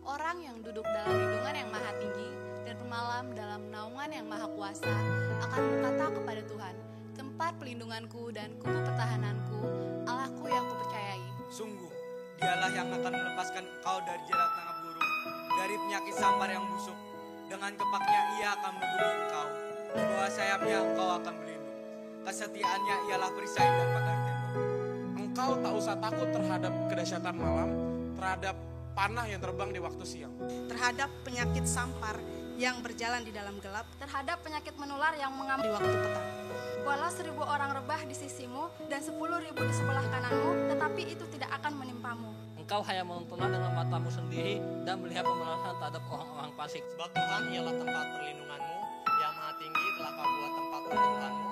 Orang yang duduk dalam lindungan yang maha tinggi dan pemalam dalam naungan yang maha kuasa akan berkata kepada Tuhan, tempat pelindunganku dan kubu pertahananku, Allahku yang kupercayai. Sungguh, dialah yang akan melepaskan engkau dari jerat tangkap burung, dari penyakit sampar yang busuk. Dengan kepaknya ia akan melindungi engkau, di bawah sayapnya engkau akan berlindung. Kesetiaannya ialah perisai dan pagar tembok. Engkau tak usah takut terhadap kedahsyatan malam, terhadap panah yang terbang di waktu siang, terhadap penyakit sampar yang berjalan di dalam gelap, terhadap penyakit menular yang mengambil di waktu petang. Walau 1.000 orang rebah di sisimu dan 10.000 di sebelah kananmu, tetapi itu tidak akan menimpamu. Engkau hanya menontonlah dengan matamu sendiri dan melihat pemberontakan terhadap orang-orang fasik. Sebab Tuhan ialah tempat perlindunganmu, yang maha tinggi telah kau buat tempat perlindunganmu.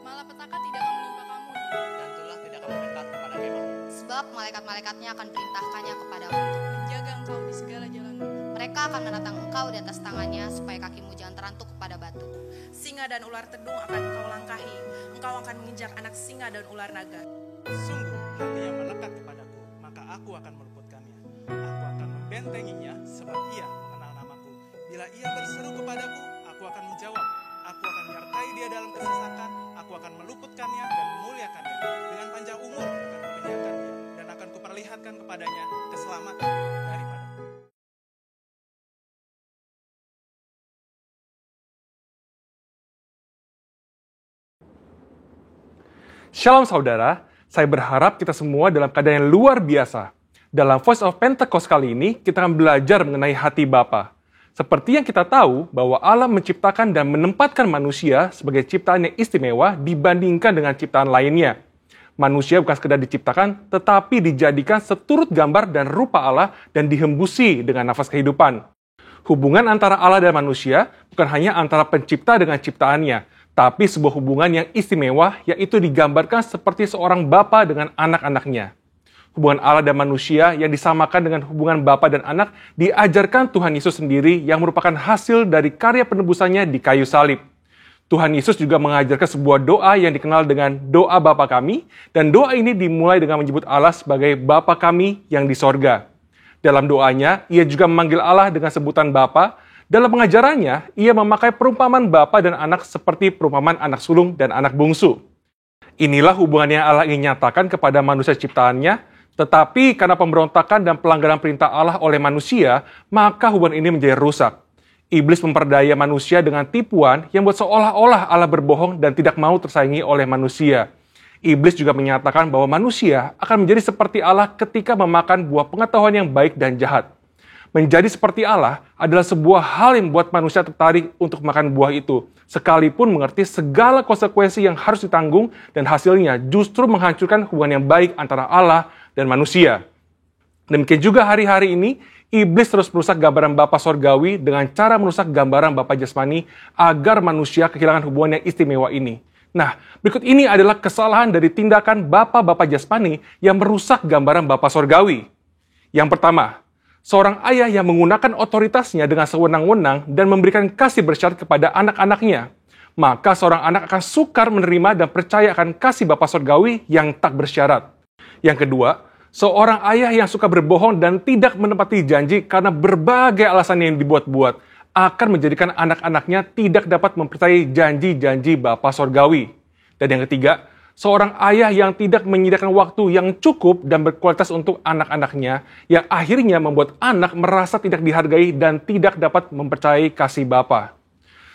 Malapetaka tidak akan menimpa kamu, dan tulah tidak akan mendekat kepada kemahmu. Sebab malaikat-malaikatnya akan perintahkannya kepadamu untuk menjaga engkau di segala jalanmu. Mereka akan menatang engkau di atas tangannya, supaya kakimu jangan terantuk kepada batu. Singa dan ular tedung akan engkau langkahi, engkau akan menginjak anak singa dan ular naga. Sungguh hatinya melekat kepadaku, maka aku akan meluputkannya. Aku akan membentenginya, sebab ia mengenal namaku. Bila ia berseru kepadaku, aku akan menjawab. Aku akan menyertai dia dalam kesesakan, aku akan meluputkannya dan memuliakannya. Dengan panjang umur akan kukenyangkan dia, dan akan kuperlihatkan kepadanya keselamatan daripada. Shalom saudara, saya berharap kita semua dalam keadaan yang luar biasa. Dalam Voice of Pentecost kali ini, kita akan belajar mengenai hati Bapa. Seperti yang kita tahu bahwa Allah menciptakan dan menempatkan manusia sebagai ciptaan yang istimewa dibandingkan dengan ciptaan lainnya. Manusia bukan sekedar diciptakan, tetapi dijadikan seturut gambar dan rupa Allah dan dihembusi dengan nafas kehidupan. Hubungan antara Allah dan manusia bukan hanya antara pencipta dengan ciptaannya, tapi sebuah hubungan yang istimewa, yaitu digambarkan seperti seorang bapa dengan anak-anaknya. Hubungan Allah dan manusia yang disamakan dengan hubungan bapa dan anak diajarkan Tuhan Yesus sendiri yang merupakan hasil dari karya penebusannya di kayu salib. Tuhan Yesus juga mengajarkan sebuah doa yang dikenal dengan doa Bapa kami, dan doa ini dimulai dengan menyebut Allah sebagai Bapa kami yang di sorga. Dalam doanya, ia juga memanggil Allah dengan sebutan Bapa. Dalam pengajarannya, ia memakai perumpamaan bapa dan anak seperti perumpamaan anak sulung dan anak bungsu. Inilah hubungan yang Allah ingin nyatakan kepada manusia ciptaannya, tetapi karena pemberontakan dan pelanggaran perintah Allah oleh manusia, maka hubungan ini menjadi rusak. Iblis memperdaya manusia dengan tipuan yang buat seolah-olah Allah berbohong dan tidak mau tersaingi oleh manusia. Iblis juga menyatakan bahwa manusia akan menjadi seperti Allah ketika memakan buah pengetahuan yang baik dan jahat. Menjadi seperti Allah adalah sebuah hal yang membuat manusia tertarik untuk makan buah itu, sekalipun mengerti segala konsekuensi yang harus ditanggung dan hasilnya justru menghancurkan hubungan yang baik antara Allah dan manusia. Demikian juga hari-hari ini, iblis terus merusak gambaran Bapa Sorgawi dengan cara merusak gambaran Bapa Jasmani agar manusia kehilangan hubungan yang istimewa ini. Nah, berikut ini adalah kesalahan dari tindakan Bapa Jasmani yang merusak gambaran Bapa Sorgawi. Yang pertama, seorang ayah yang menggunakan otoritasnya dengan sewenang-wenang dan memberikan kasih bersyarat kepada anak-anaknya. Maka seorang anak akan sukar menerima dan percaya akan kasih Bapa Sorgawi yang tak bersyarat. Yang kedua, seorang ayah yang suka berbohong dan tidak menepati janji karena berbagai alasan yang dibuat-buat akan menjadikan anak-anaknya tidak dapat mempercayai janji-janji Bapa Sorgawi. Dan yang ketiga, seorang ayah yang tidak menyediakan waktu yang cukup dan berkualitas untuk anak-anaknya, yang akhirnya membuat anak merasa tidak dihargai dan tidak dapat mempercayai kasih Bapa.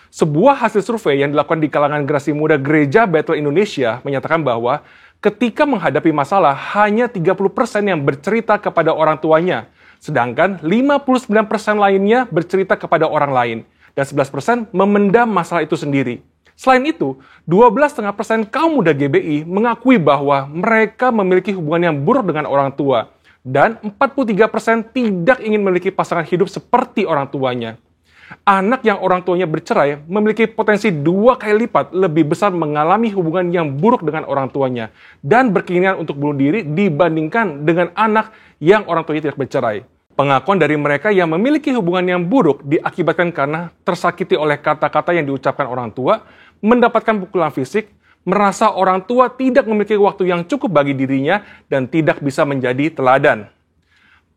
Sebuah hasil survei yang dilakukan di kalangan generasi muda Gereja Bethel Indonesia menyatakan bahwa ketika menghadapi masalah, hanya 30% yang bercerita kepada orang tuanya, sedangkan 59% lainnya bercerita kepada orang lain, dan 11% memendam masalah itu sendiri. Selain itu, 12,5% kaum muda GBI mengakui bahwa mereka memiliki hubungan yang buruk dengan orang tua, dan 43% tidak ingin memiliki pasangan hidup seperti orang tuanya. Anak yang orang tuanya bercerai memiliki potensi 2 kali lipat lebih besar mengalami hubungan yang buruk dengan orang tuanya dan berkeinginan untuk bunuh diri dibandingkan dengan anak yang orang tuanya tidak bercerai. Pengakuan dari mereka yang memiliki hubungan yang buruk diakibatkan karena tersakiti oleh kata-kata yang diucapkan orang tua, mendapatkan pukulan fisik, merasa orang tua tidak memiliki waktu yang cukup bagi dirinya, dan tidak bisa menjadi teladan.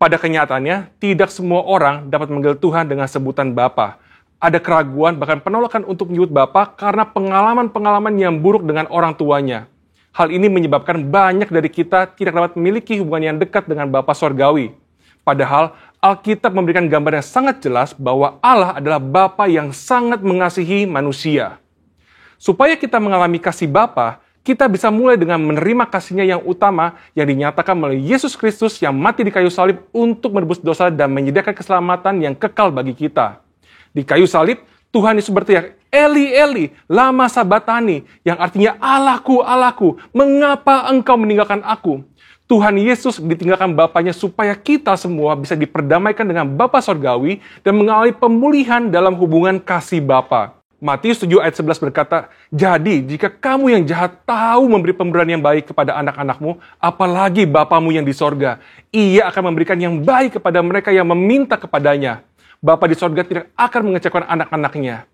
Pada kenyataannya, tidak semua orang dapat memanggil Tuhan dengan sebutan Bapa. Ada keraguan, bahkan penolakan untuk menyebut Bapa karena pengalaman-pengalaman yang buruk dengan orang tuanya. Hal ini menyebabkan banyak dari kita tidak dapat memiliki hubungan yang dekat dengan Bapa Sorgawi. Padahal, Alkitab memberikan gambar yang sangat jelas bahwa Allah adalah Bapa yang sangat mengasihi manusia. Supaya kita mengalami kasih Bapa, kita bisa mulai dengan menerima kasih-Nya yang utama yang dinyatakan melalui Yesus Kristus yang mati di kayu salib untuk menebus dosa dan menyediakan keselamatan yang kekal bagi kita. Di kayu salib, Tuhan Yesus berteriak, Eli, Eli, lama sabatani, yang artinya Allahku, Allahku, mengapa engkau meninggalkan aku? Tuhan Yesus ditinggalkan Bapanya supaya kita semua bisa diperdamaikan dengan Bapa Sorgawi dan mengalami pemulihan dalam hubungan kasih Bapa. Matius 7 ayat 11 berkata, jadi jika kamu yang jahat tahu memberi pemberian yang baik kepada anak-anakmu, apalagi Bapamu yang di sorga, Ia akan memberikan yang baik kepada mereka yang meminta kepadanya. Bapa di sorga tidak akan mengecewakan anak-anaknya.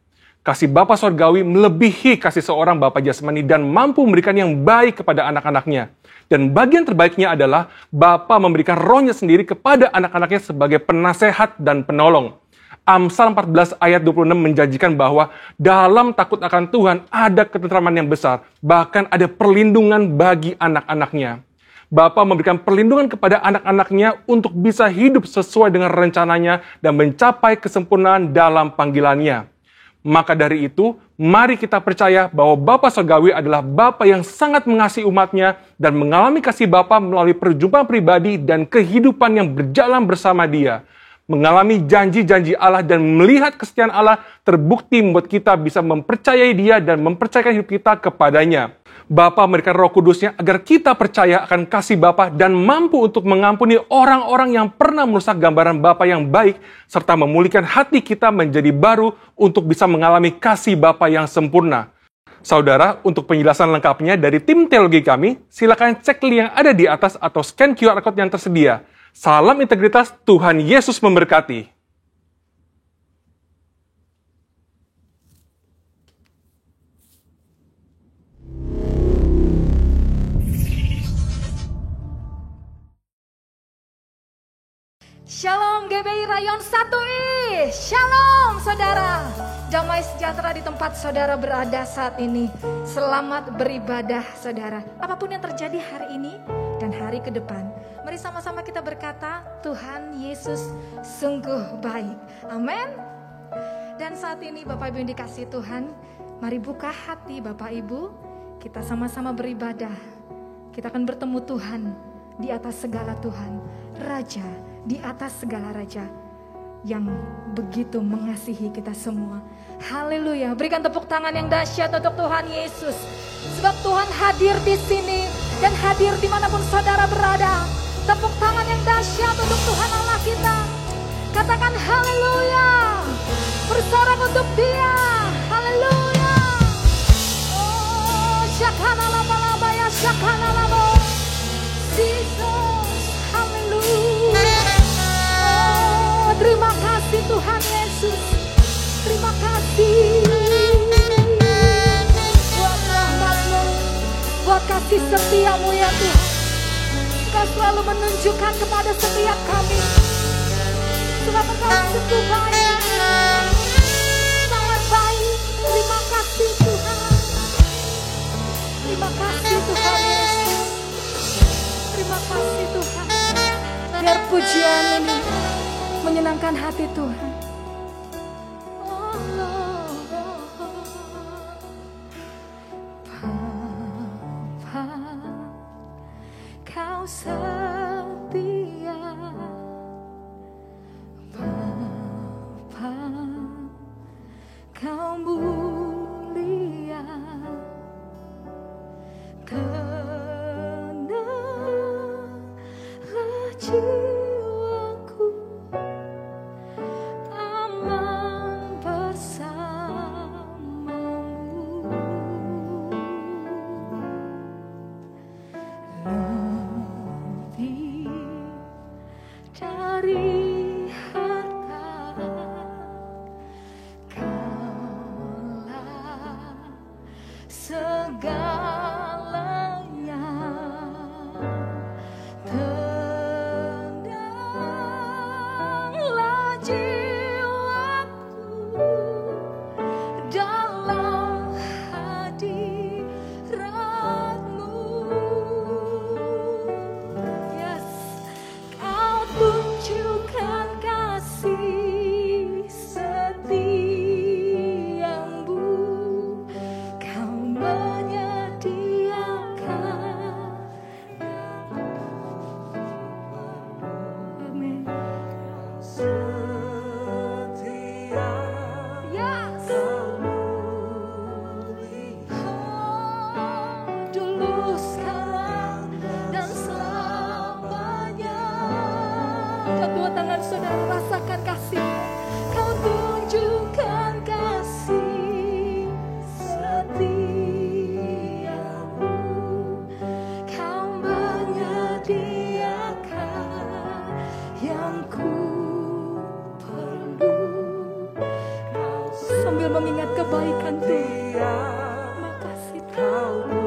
Kasih Bapa Sorgawi melebihi kasih seorang Bapa jasmani dan mampu memberikan yang baik kepada anak-anaknya. Dan bagian terbaiknya adalah Bapa memberikan Roh-Nya sendiri kepada anak-anaknya sebagai penasehat dan penolong. Amsal 14 ayat 26 menjanjikan bahwa dalam takut akan Tuhan ada ketentraman yang besar, bahkan ada perlindungan bagi anak-anaknya. Bapa memberikan perlindungan kepada anak-anaknya untuk bisa hidup sesuai dengan rencananya dan mencapai kesempurnaan dalam panggilannya. Maka dari itu, mari kita percaya bahwa Bapa Sorgawi adalah Bapa yang sangat mengasihi umatnya dan mengalami kasih Bapa melalui perjumpaan pribadi dan kehidupan yang berjalan bersama Dia. Mengalami janji-janji Allah dan melihat kesetiaan Allah terbukti membuat kita bisa mempercayai Dia dan mempercayakan hidup kita kepadanya. Bapa memberikan Roh Kudus-Nya agar kita percaya akan kasih Bapa dan mampu untuk mengampuni orang-orang yang pernah merusak gambaran Bapa yang baik serta memulihkan hati kita menjadi baru untuk bisa mengalami kasih Bapa yang sempurna. Saudara, untuk penjelasan lengkapnya dari tim teologi kami, silakan cek link yang ada di atas atau scan QR Code yang tersedia. Salam integritas, Tuhan Yesus memberkati. Shalom GBI Rayon 1I. Shalom saudara. Damai sejahtera di tempat saudara berada saat ini. Selamat beribadah saudara. Apapun yang terjadi hari ini dan hari ke depan, mari sama-sama kita berkata, Tuhan Yesus sungguh baik. Amin. Dan saat ini Bapak Ibu yang dikasihi Tuhan, mari buka hati Bapak Ibu. Kita sama-sama beribadah. Kita akan bertemu Tuhan di atas segala Tuhan, Raja di atas segala raja yang begitu mengasihi kita semua. Haleluya. Berikan tepuk tangan yang dahsyat untuk Tuhan Yesus. Sebab Tuhan hadir di sini dan hadir dimanapun saudara berada. Tepuk tangan yang dahsyat untuk Tuhan Allah kita. Katakan haleluya. Bersorak untuk Dia. Haleluya. Oh, syakana lama-lama ya syakana lama. Jesus. Haleluya. Terima kasih Tuhan Yesus. Terima kasih buat rahmat-Mu, buat kasih setia-Mu ya Tuhan. Engkau selalu menunjukkan kepada setiap kami. Sebab Engkau sungguh baik, sangat baik. Terima kasih Tuhan. Terima kasih Tuhan Yesus. Terima kasih Tuhan. Biar pujian ini menyenangkan hati Tuhan. Oh Lord, Bapa, Kau setia. Bapa, Kau mulia. Kenalah jiwaku sambil mengingat kebaikan Tuhan. Makasih Tuhan.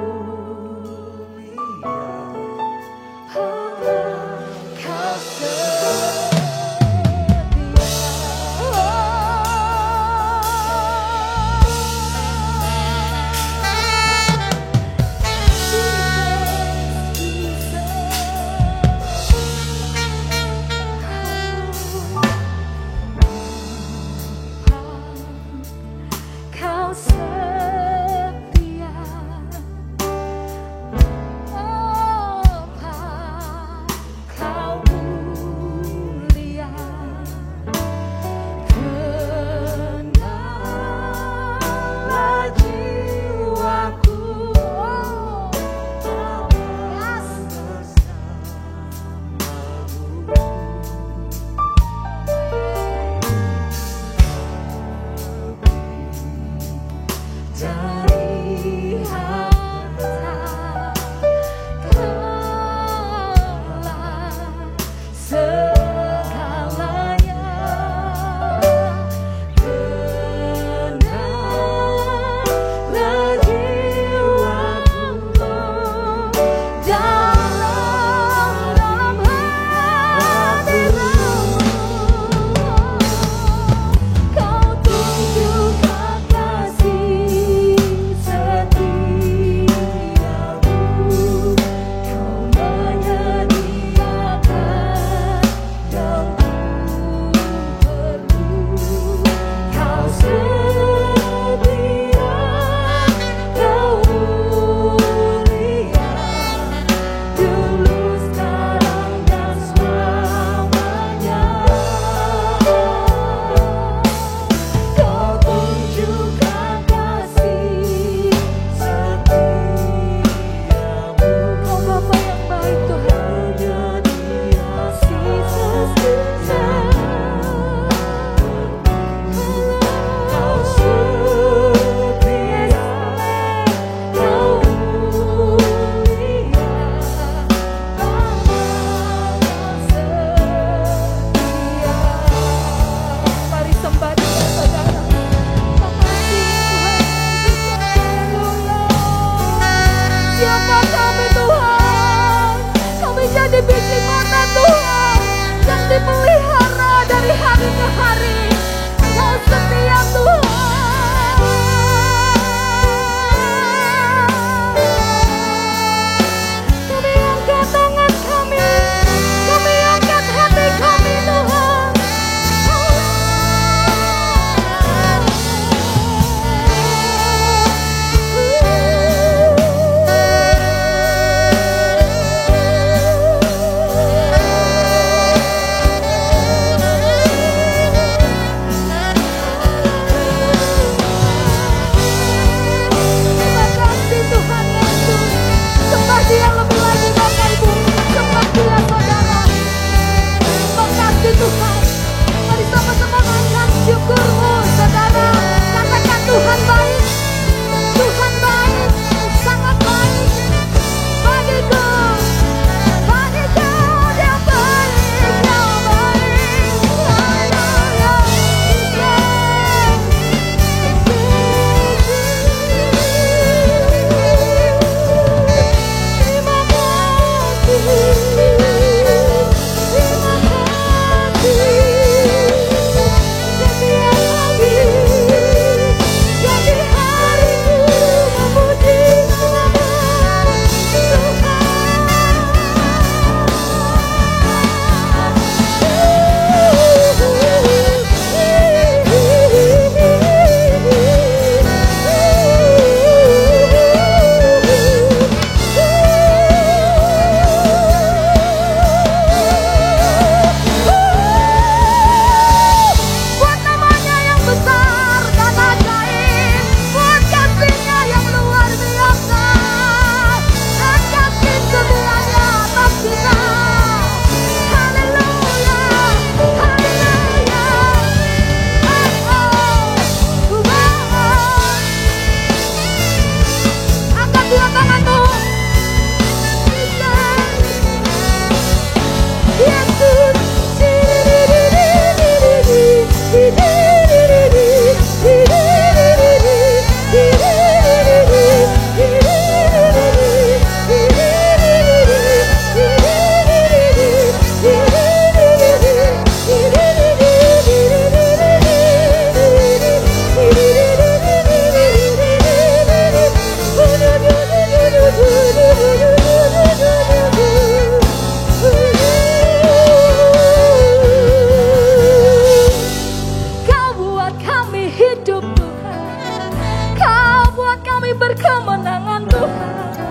kemenangan Tuhan.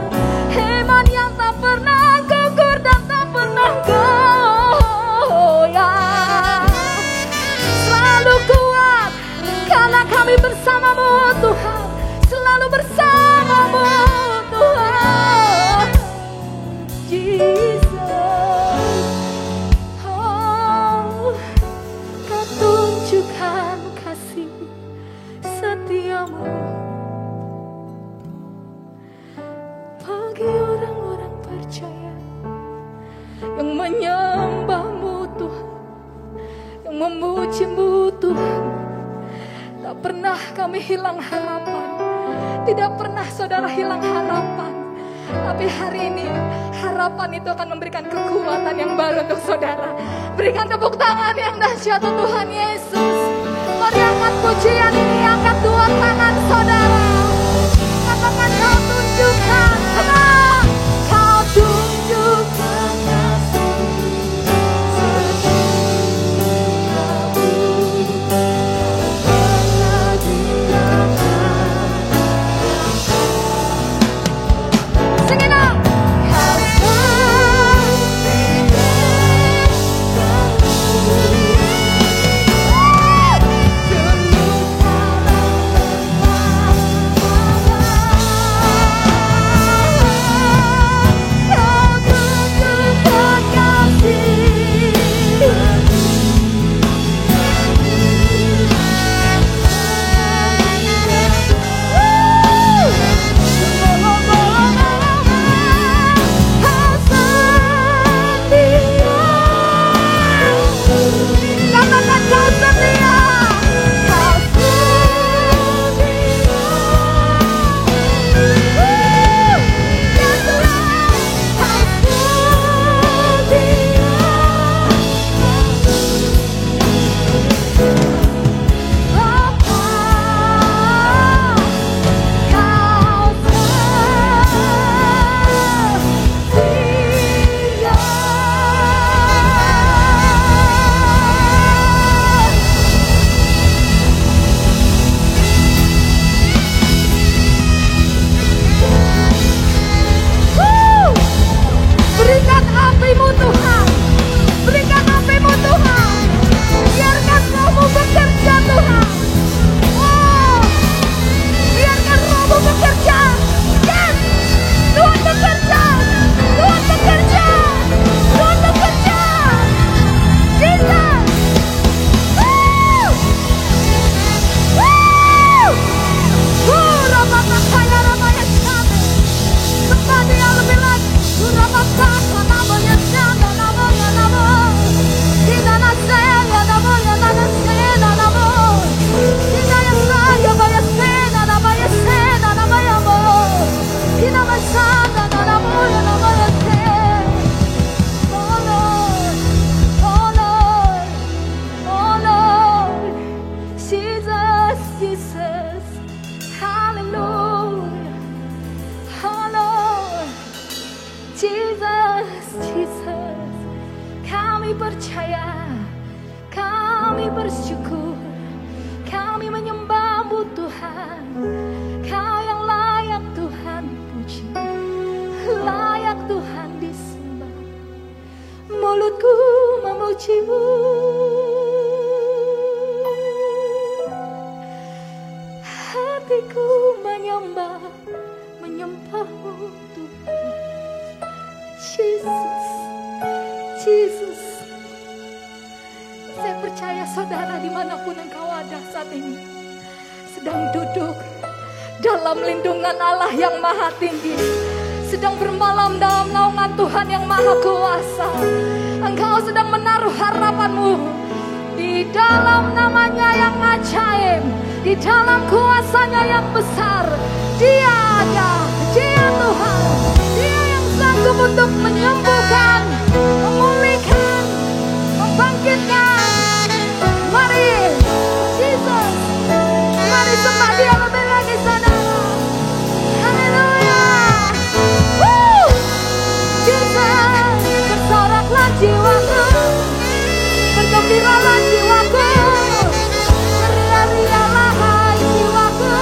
Iman yang tak pernah gugur dan tak pernah goyah. Selalu kuat karena kami bersamamu Tuhan. Selalu bersamamu Tuhan. Jesus, oh, Kau tunjukkan kasih setiamu bagi orang-orang percaya yang menyembahmu Tuhan, yang memujimu Tuhan. Tak pernah kami hilang harapan, tidak pernah saudara hilang harapan. Tapi hari ini harapan itu akan memberikan kekuatan yang baru untuk saudara. Berikan tepuk tangan yang dahsyat untuk Tuhan Yesus. Mari angkat pujian ini, angkat dua tangan saudara. Katakan Kau tunjukkan, tenang. Kau tunjukkan kasih setiamu. Sing it out. Bergembiralah jiwaku, ria-rialah hai jiwaku.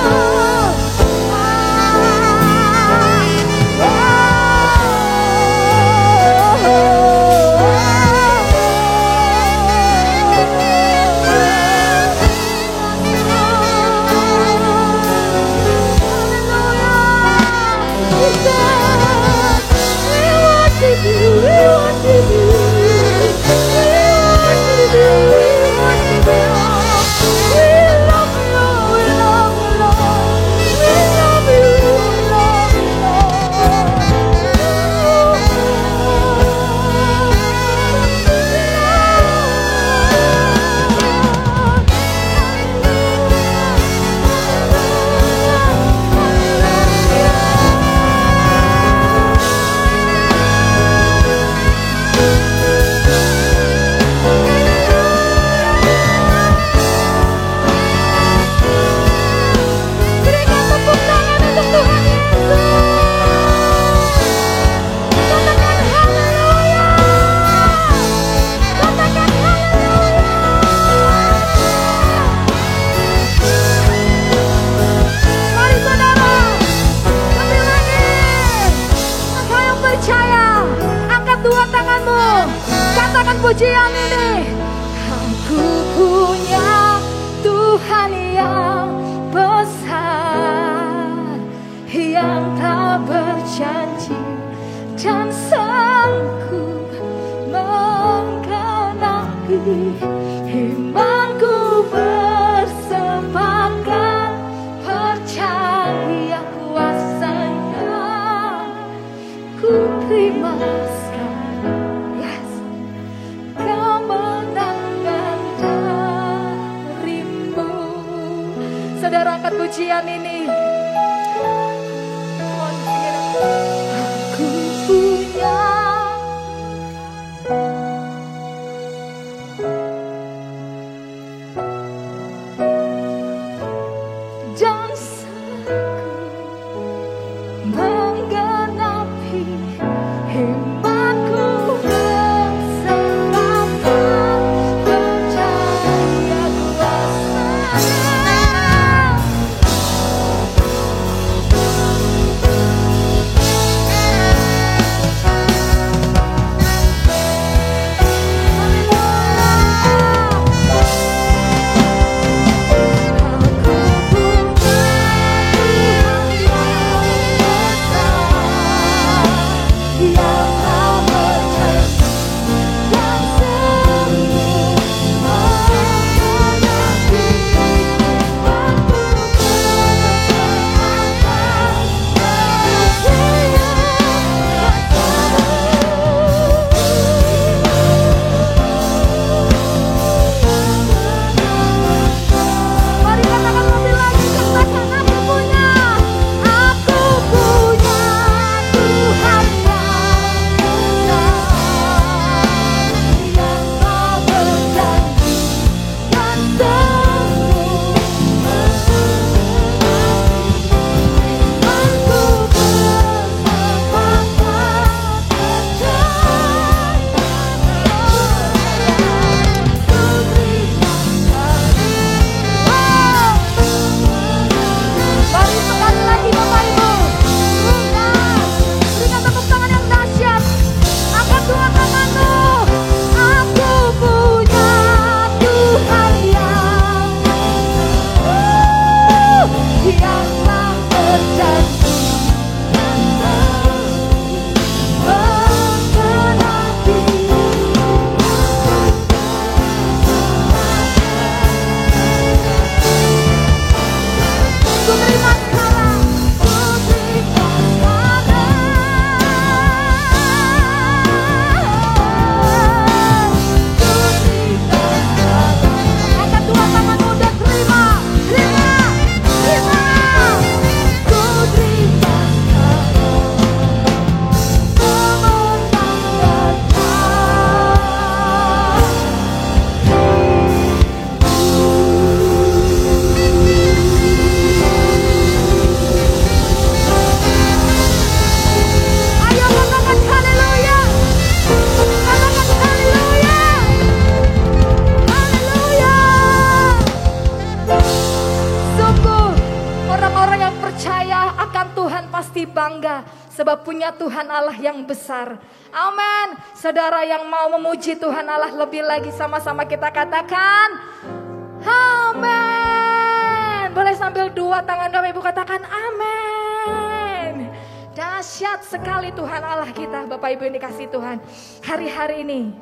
pujian ini. Aku punya Tuhan yang besar, yang tak berjanji dan sanggup menggenapi. Imanku bersepakat percaya kuasanya, ku terima sekarang, yes, kemenangan darimu. Saudara, angkat pujian ini. Aku punya dan sanggup menggenapi. Imanku bersepakat percaya kuasanya. Bangga sebab punya Tuhan Allah yang besar. Amin. Saudara yang mau memuji Tuhan Allah lebih lagi, sama-sama kita katakan amin. Boleh sambil dua tangan Bapak Ibu katakan amin. Dahsyat sekali Tuhan Allah kita, Bapak Ibu yang dikasihi Tuhan. Hari-hari ini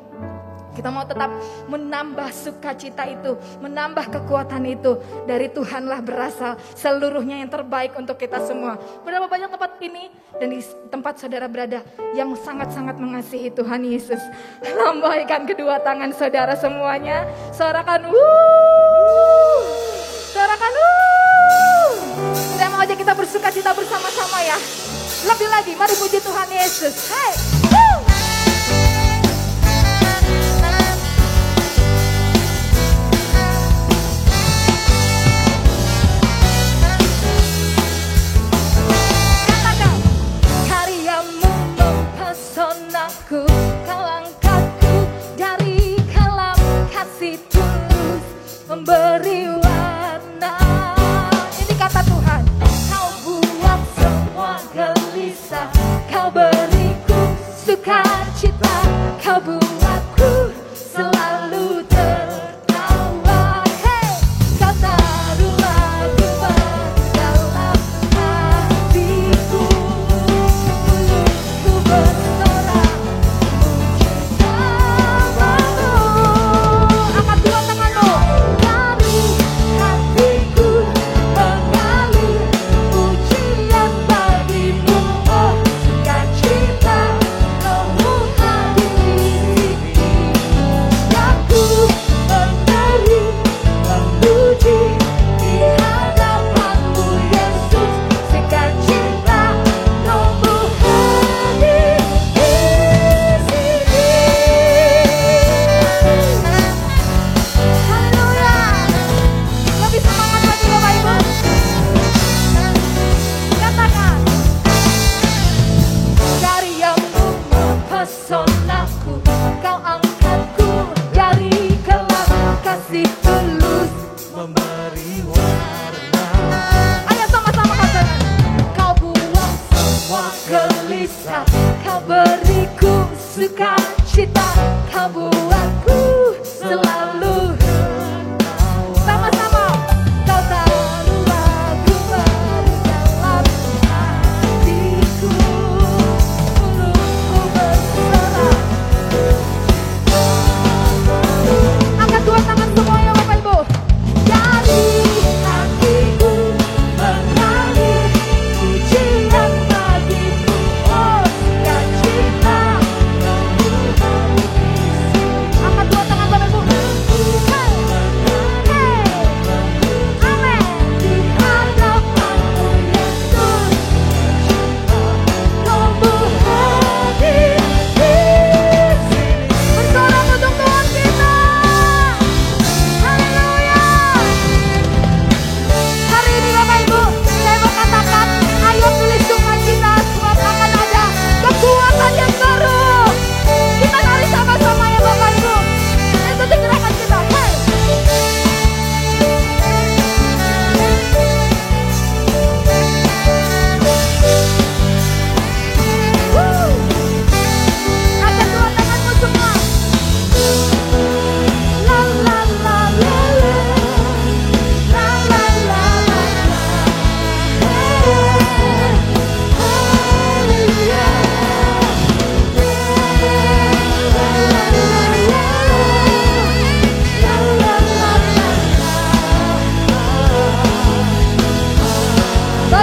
kita mau tetap menambah sukacita itu, menambah kekuatan itu. Dari Tuhanlah berasal seluruhnya yang terbaik untuk kita semua. Berapa banyak tempat ini dan di tempat saudara berada yang sangat-sangat mengasihi Tuhan Yesus. Lambaikan kedua tangan saudara semuanya. Sorakan wuh. Sorakan wuh. Saya mau aja kita bersukacita bersama-sama ya. Lebih lagi, mari puji Tuhan Yesus. Hey, wuh. Kau angkatku dari kelam kasih tulus, memberi warna. Ini kata Tuhan, kau buat semua gelisah, kau beriku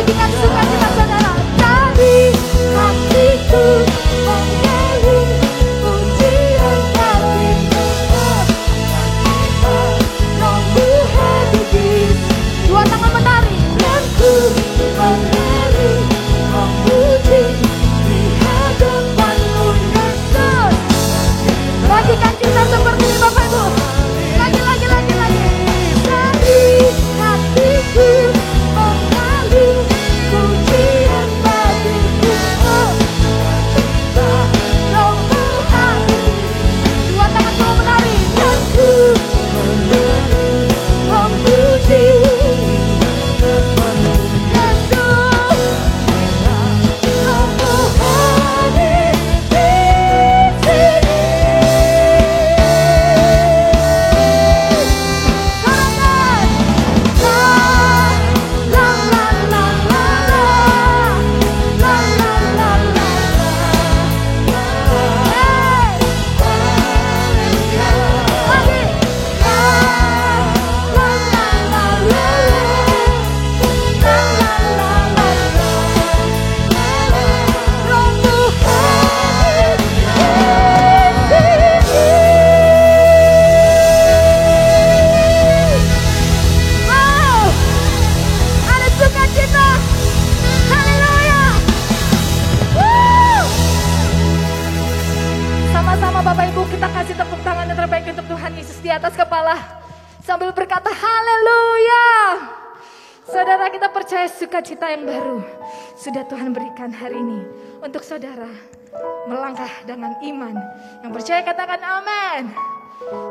Bagikan sukacita saudara. Dari hatiku mengalir pujian hatiku. Rohmu hadir. Dua tangan menari. Dan ku menari memuji di hadapanmu Yesus. Bagikan cinta seperti ini Bapak Ibu. Lagi. Dari hatiku mengalir pujian bagiku. Rohmu hadir. Dua tangan semua menari. Dan ku menari memuji hadapanmu Yesus. Rohmu hadir di sini. Sama-sama Bapak Ibu, kita kasih tepuk tangan yang terbaik untuk Tuhan Yesus di atas kepala sambil berkata haleluya. Saudara, kita percaya sukacita yang baru sudah Tuhan berikan hari ini untuk saudara melangkah dengan iman. Yang percaya katakan amin.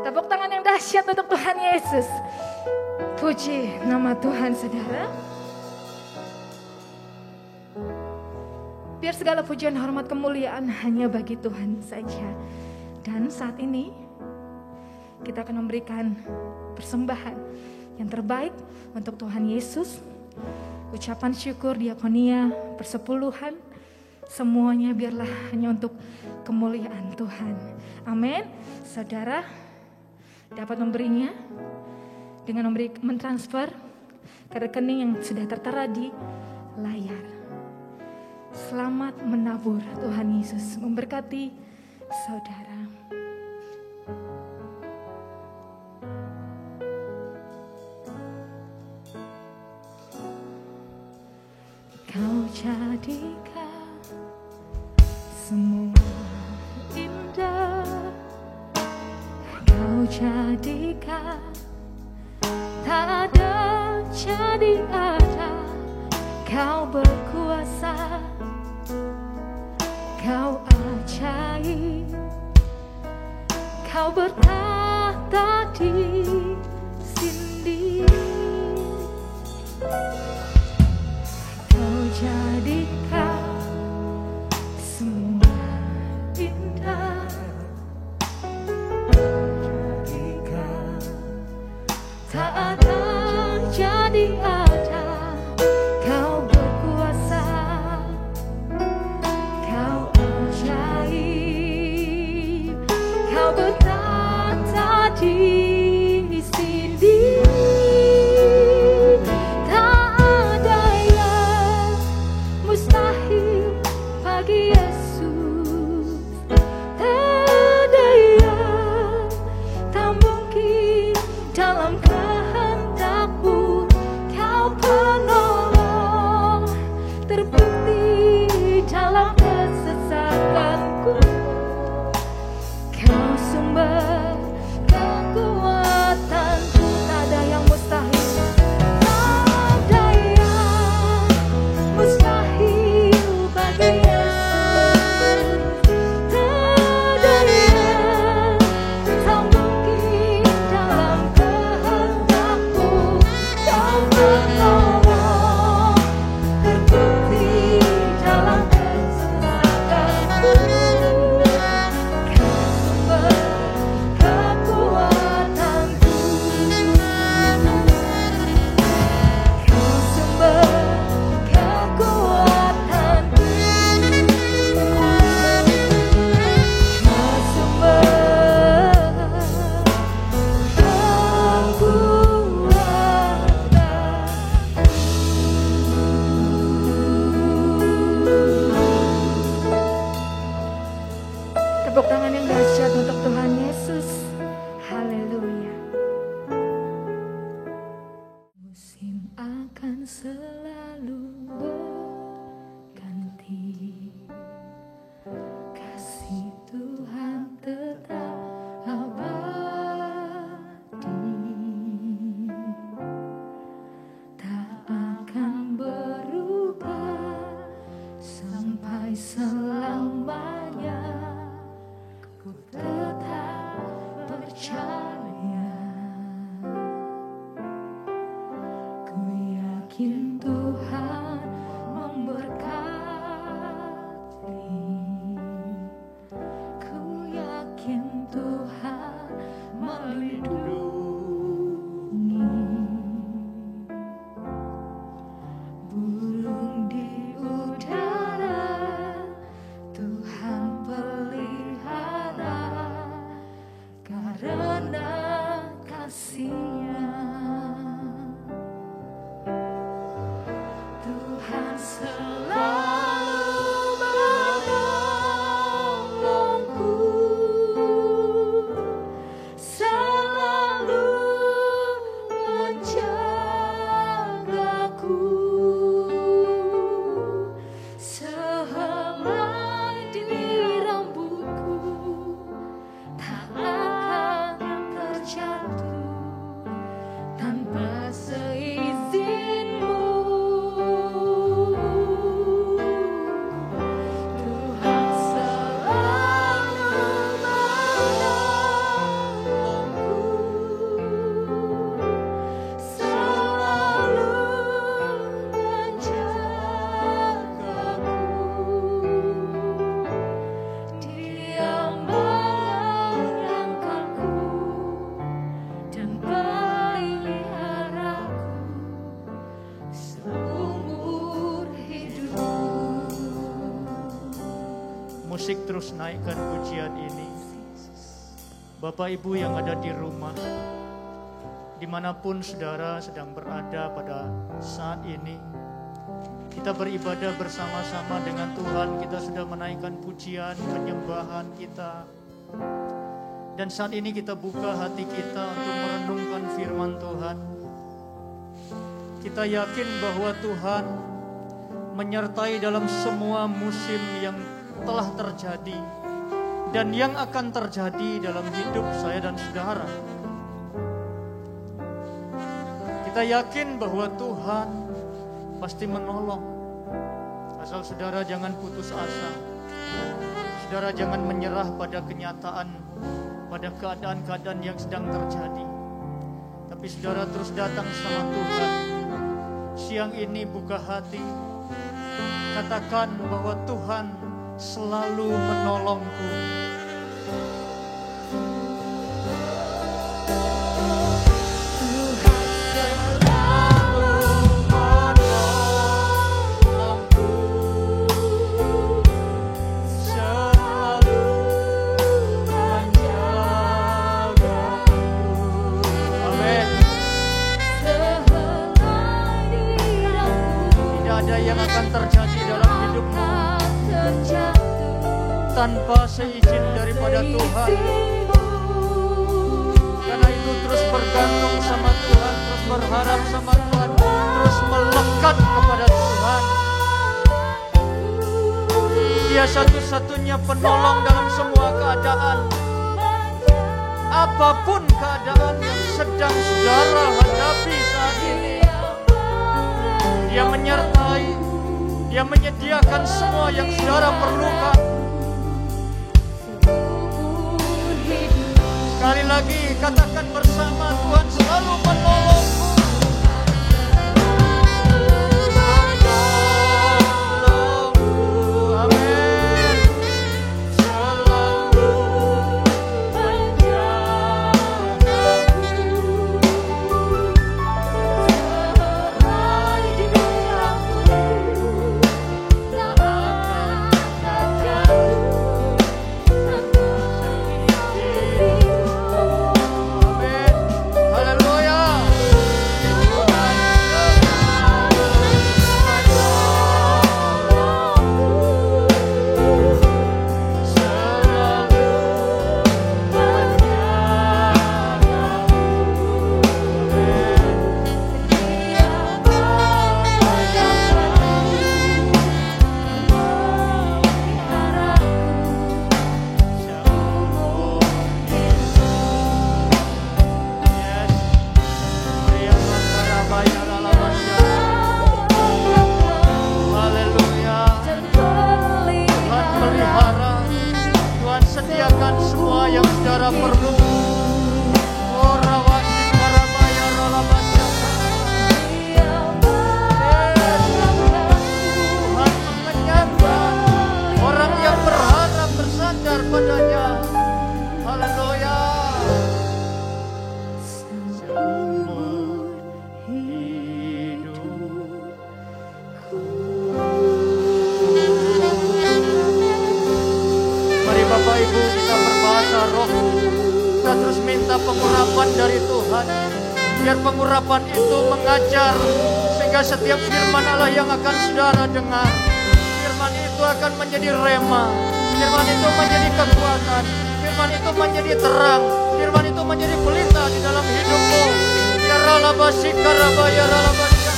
Tepuk tangan yang dahsyat untuk Tuhan Yesus. Puji nama Tuhan saudara. Biar segala pujian, hormat, kemuliaan hanya bagi Tuhan saja. Dan saat ini kita akan memberikan persembahan yang terbaik untuk Tuhan Yesus. Ucapan syukur, diakonia, persepuluhan, semuanya biarlah hanya untuk kemuliaan Tuhan. Amin. Saudara dapat memberinya dengan mentransfer ke rekening yang sudah tertera di layar. Selamat menabur. Tuhan Yesus memberkati saudara. Kau jadikan semua indah. Kau jadikan tak ada jadi ada. Kau berkuasa, Kau ajaib, Kau bertata di sini. Kau jadikan semua indah. Jadikan tak ada jadi ada. Kau berkuasa, Kau ajaib, Kau bertata di selalu berganti. Kasih Tuhan tetap abadi, tak akan berubah sampai selamanya. Ku tetap percaya, ku yakin Tuhan memberkati, ku yakin Tuhan melindungi. Burung di udara Tuhan pelihara, karena kasih-Nya. Tuhan selalu menolongku, selalu menjagaku, sehelai di rambutku tak akan terjatuh tanpa seizinmu. Tuhan selalu menolongku, selalu menjagaku. Dia menyangkaku dan peliharaku seumur hidup. Musik terus naikkan pujian ini. Bapak Ibu yang ada di rumah, dimanapun saudara sedang berada pada saat ini, kita beribadah bersama-sama dengan Tuhan. Kita sudah menaikkan pujian, penyembahan kita. Dan saat ini kita buka hati kita untuk merenungkan firman Tuhan. Kita yakin bahwa Tuhan menyertai dalam semua musim yang telah terjadi dan yang akan terjadi dalam hidup saya dan saudara. Kita yakin bahwa Tuhan pasti menolong. Asal saudara jangan putus asa. Saudara jangan menyerah pada kenyataan, pada keadaan-keadaan yang sedang terjadi. Tapi saudara terus datang sama Tuhan. Siang ini buka hati. Katakan bahwa Tuhan selalu menolongku. Terjadi dalam hidupmu tanpa seizin daripada Tuhan. Karena itu terus bergantung sama Tuhan, terus berharap sama Tuhan, terus melekat kepada Tuhan. Dia satu-satunya penolong dalam semua keadaan. Apapun keadaan yang sedang saudara hadapi saat ini, Dia menyertai, Dia menyediakan semua yang saudara perlukan. Sekali lagi katakan bersama, Tuhan selalu menolongku. Amin. Selalu Haleluya. kita terus minta pengurapan dari Tuhan. Biar pengurapan itu mengajar, sehingga setiap firman Allah yang akan saudara dengar, firman itu akan menjadi rema, firman itu menjadi kekuatan, firman itu menjadi terang, firman itu menjadi pelita di dalam hidupmu. Ya ralabasika rabaya ralabasika,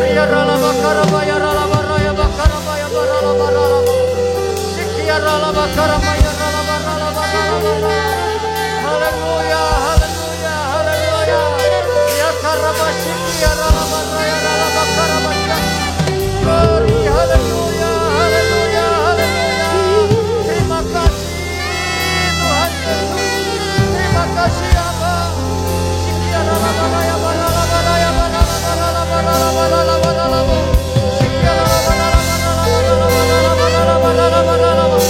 ya ralabakarabaya ralabaraya bakarabaya baralabaralaba, sikia ralabakarabaya ralabaralabaralabarala. Haleluya, haleluya, haleluya. Ya karabasiki ya ralabaraya ralabakarabaya. Glory, haleluya, haleluya, haleluya. Terima kasih Tuhan Yesus. Terima kasih Aba. Sikia ralabaraya baralabaraya baralabaralabaralabaralabaralabaralabar. Sikia ralabaralabaralabaralabaralabaralabaralabar.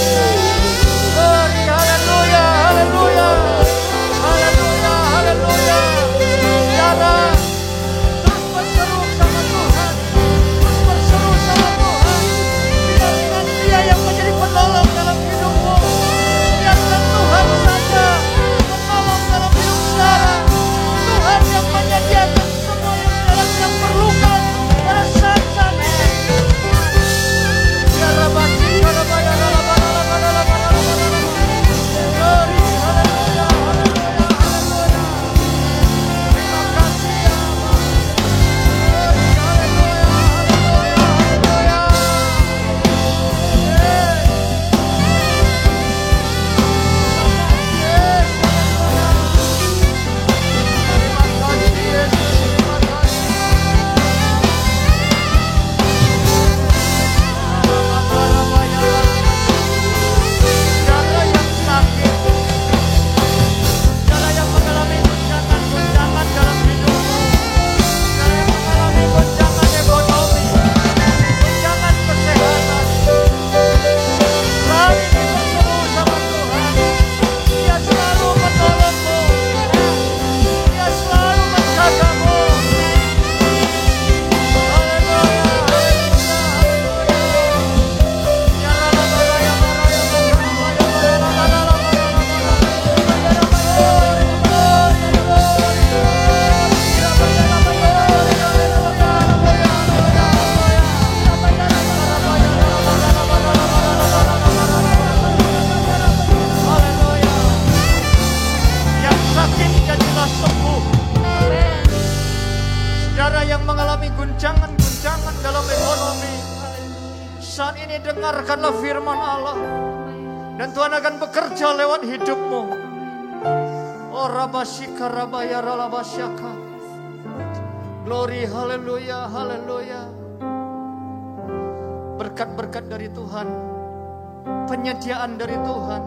Glory, haleluya, haleluya. Haleluya, haleluya. Saudara, terus berseru sama Tuhan. Terus berseru sama Tuhan. Biarkan Dia yang menjadi penolong dalam hidupmu. Biarkan Tuhan saja penolong dalam hidup saudara. Tuhan yang menyediakan semua yang saudara yang perlukan pada saat-saat ini. Ya Rabbi, ya Rabbi, ya Rabbi, ya Rabbi, ya Rabbi. Glory, haleluya, haleluya, haleluya. Terima kasih ya Allah. Glory, haleluya, haleluya, haleluya. Terima kasih Yesus, terima kasih. Saudara yang sakit, saudara yang mengalami goncangan-goncangan dalam hidupmu, saudara yang mengalami goncangan ekonomi, goncangan kesehatan, saat ini berseru sama Tuhan. Dia selalu menolongmu, Dia selalu menjagamu. Haleluya, haleluya, haleluya. Ya ralabaraya baraya bakarabaya haleluya. Yang sakit jadilah sembuh. Saudara yang mengalami guncangan-guncangan dalam ekonomi, saat ini dengarkanlah firman Allah, dan Tuhan akan bekerja lewat hidupmu. Oh rabasika rabaya ralabasyaka. Glory, haleluya, haleluya. Berkat-berkat dari Tuhan, penyediaan dari Tuhan